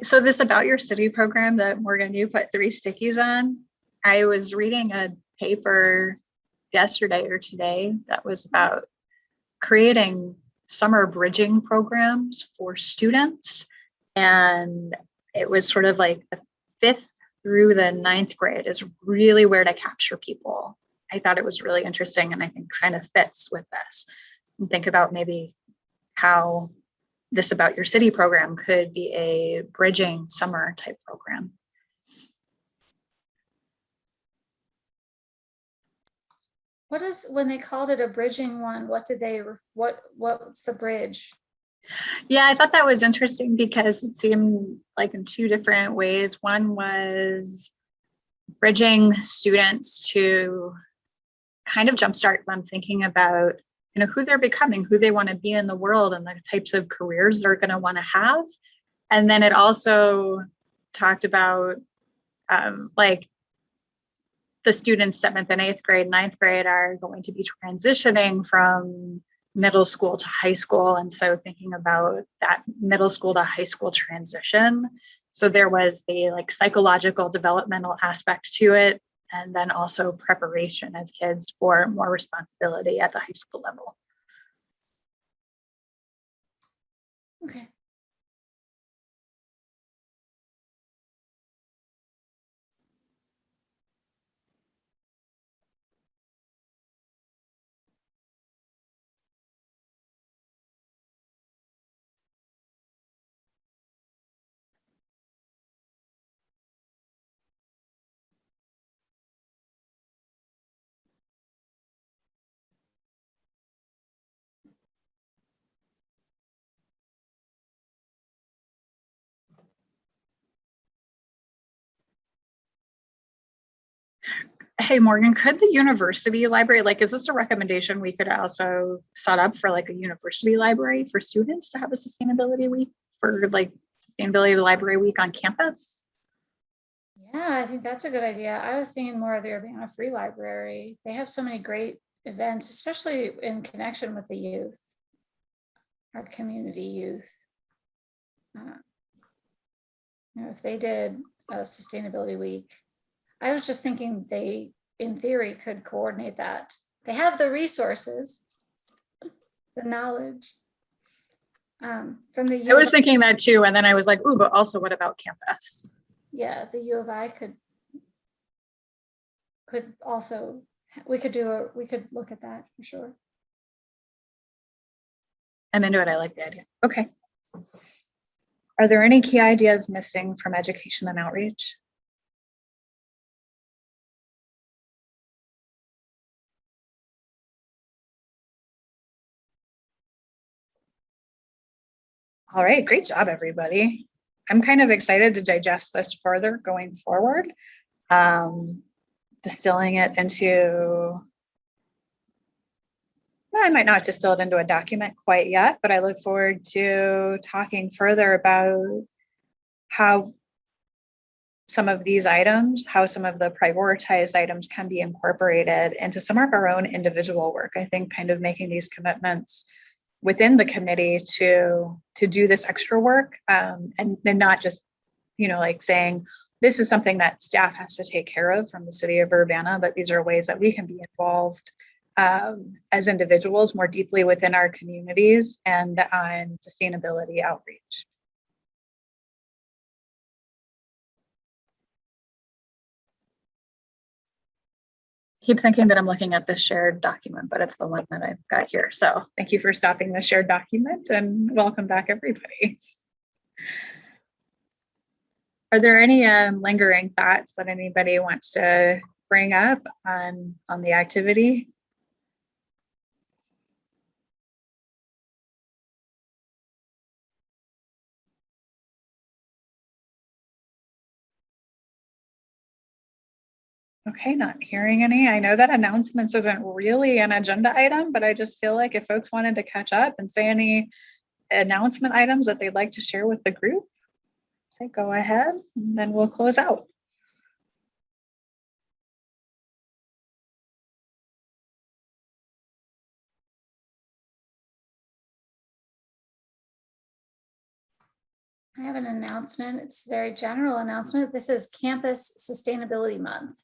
So this About Your City program that Morgan, you put 3 stickies on, I was reading a paper yesterday or today that was about creating summer bridging programs for students. And it was sort of like the 5th through the 9th grade is really where to capture people. I thought it was really interesting, and I think kind of fits with this. And think about maybe how this About Your City program could be a bridging summer type program. What is, when they called it a bridging one, what did they, what's the bridge? Yeah, I thought that was interesting because it seemed like in 2 different ways. One was bridging students to kind of jumpstart them thinking about, who they're becoming, who they want to be in the world, and the types of careers they're going to want to have. And then it also talked about like the students 7th and 8th grade, 9th grade are going to be transitioning from middle school to high school. And so thinking about that middle school to high school transition. So there was a like psychological developmental aspect to it, and then also preparation of kids for more responsibility at the high school level. Okay. Hey, Morgan, could the university library, like, is this a recommendation we could also set up for like a university library for students to have a sustainability week for like sustainability library week on campus? Yeah, I think that's a good idea. I was thinking more of the Urbana Free Library. They have so many great events, especially in connection with the youth, our community youth. If they did a sustainability week, I was just thinking they, in theory, could coordinate that. They have the resources, the knowledge. From the I U was of, thinking that too. And then I was like, ooh, but also what about campus? yeah, the U of I could also, we could look at that for sure. I'm into it. I like the idea. Okay. Are there any key ideas missing from education and outreach? All right, great job, everybody. I'm kind of excited to digest this further going forward. Distilling it into, I might not distill it into a document quite yet, but I look forward to talking further about how some of these items, how some of the prioritized items can be incorporated into some of our own individual work. I think kind of making these commitments within the committee to do this extra work, and not just, like saying, this is something that staff has to take care of from the city of Urbana, but these are ways that we can be involved as individuals more deeply within our communities and on sustainability outreach. Keep thinking that I'm looking at this shared document, but it's the one that I've got here. So thank you for stopping the shared document and welcome back, everybody. Are there any lingering thoughts that anybody wants to bring up on the activity? Okay, not hearing any. I know that announcements isn't really an agenda item, but I just feel like if folks wanted to catch up and say any announcement items that they'd like to share with the group, say go ahead, and then we'll close out. I have an announcement. It's a very general announcement. This is Campus Sustainability Month.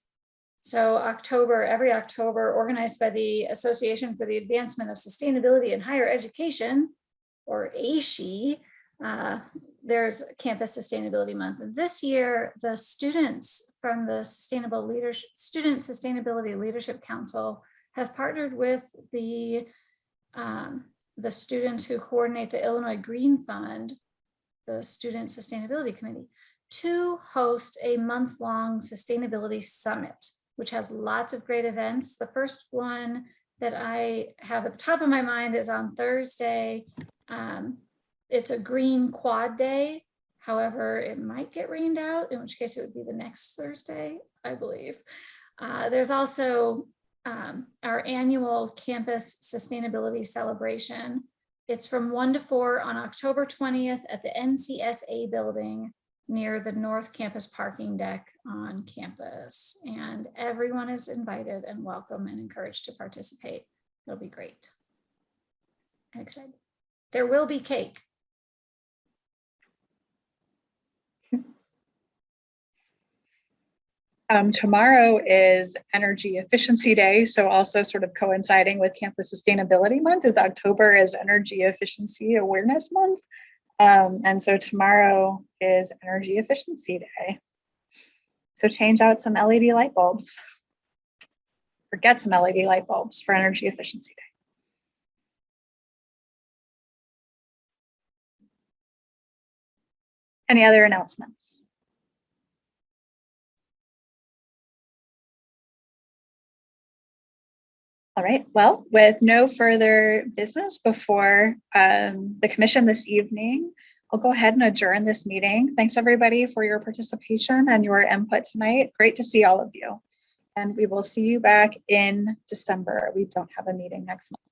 So every October, organized by the Association for the Advancement of Sustainability in Higher Education, or ASHE, there's Campus Sustainability Month. And this year, the students from the Student Sustainability Leadership Council have partnered with the students who coordinate the Illinois Green Fund, the Student Sustainability Committee, to host a month-long sustainability summit, which has lots of great events. The first one that I have at the top of my mind is on Thursday. It's a green quad day. However, it might get rained out, in which case it would be the next Thursday, I believe. There's also our annual campus sustainability celebration. It's from 1 to 4 on October 20th at the NCSA building near the North Campus parking deck on campus. And everyone is invited and welcome and encouraged to participate. It'll be great. I'm excited. There will be cake. Tomorrow is Energy Efficiency Day, so also sort of coinciding with Campus Sustainability Month is October is Energy Efficiency Awareness Month. And so tomorrow is Energy Efficiency Day. So change out some LED light bulbs, or get some LED light bulbs for Energy Efficiency Day. Any other announcements? All right, well, with no further business before the commission this evening, I'll go ahead and adjourn this meeting. Thanks everybody for your participation and your input tonight. Great to see all of you. And we will see you back in December. We don't have a meeting next month.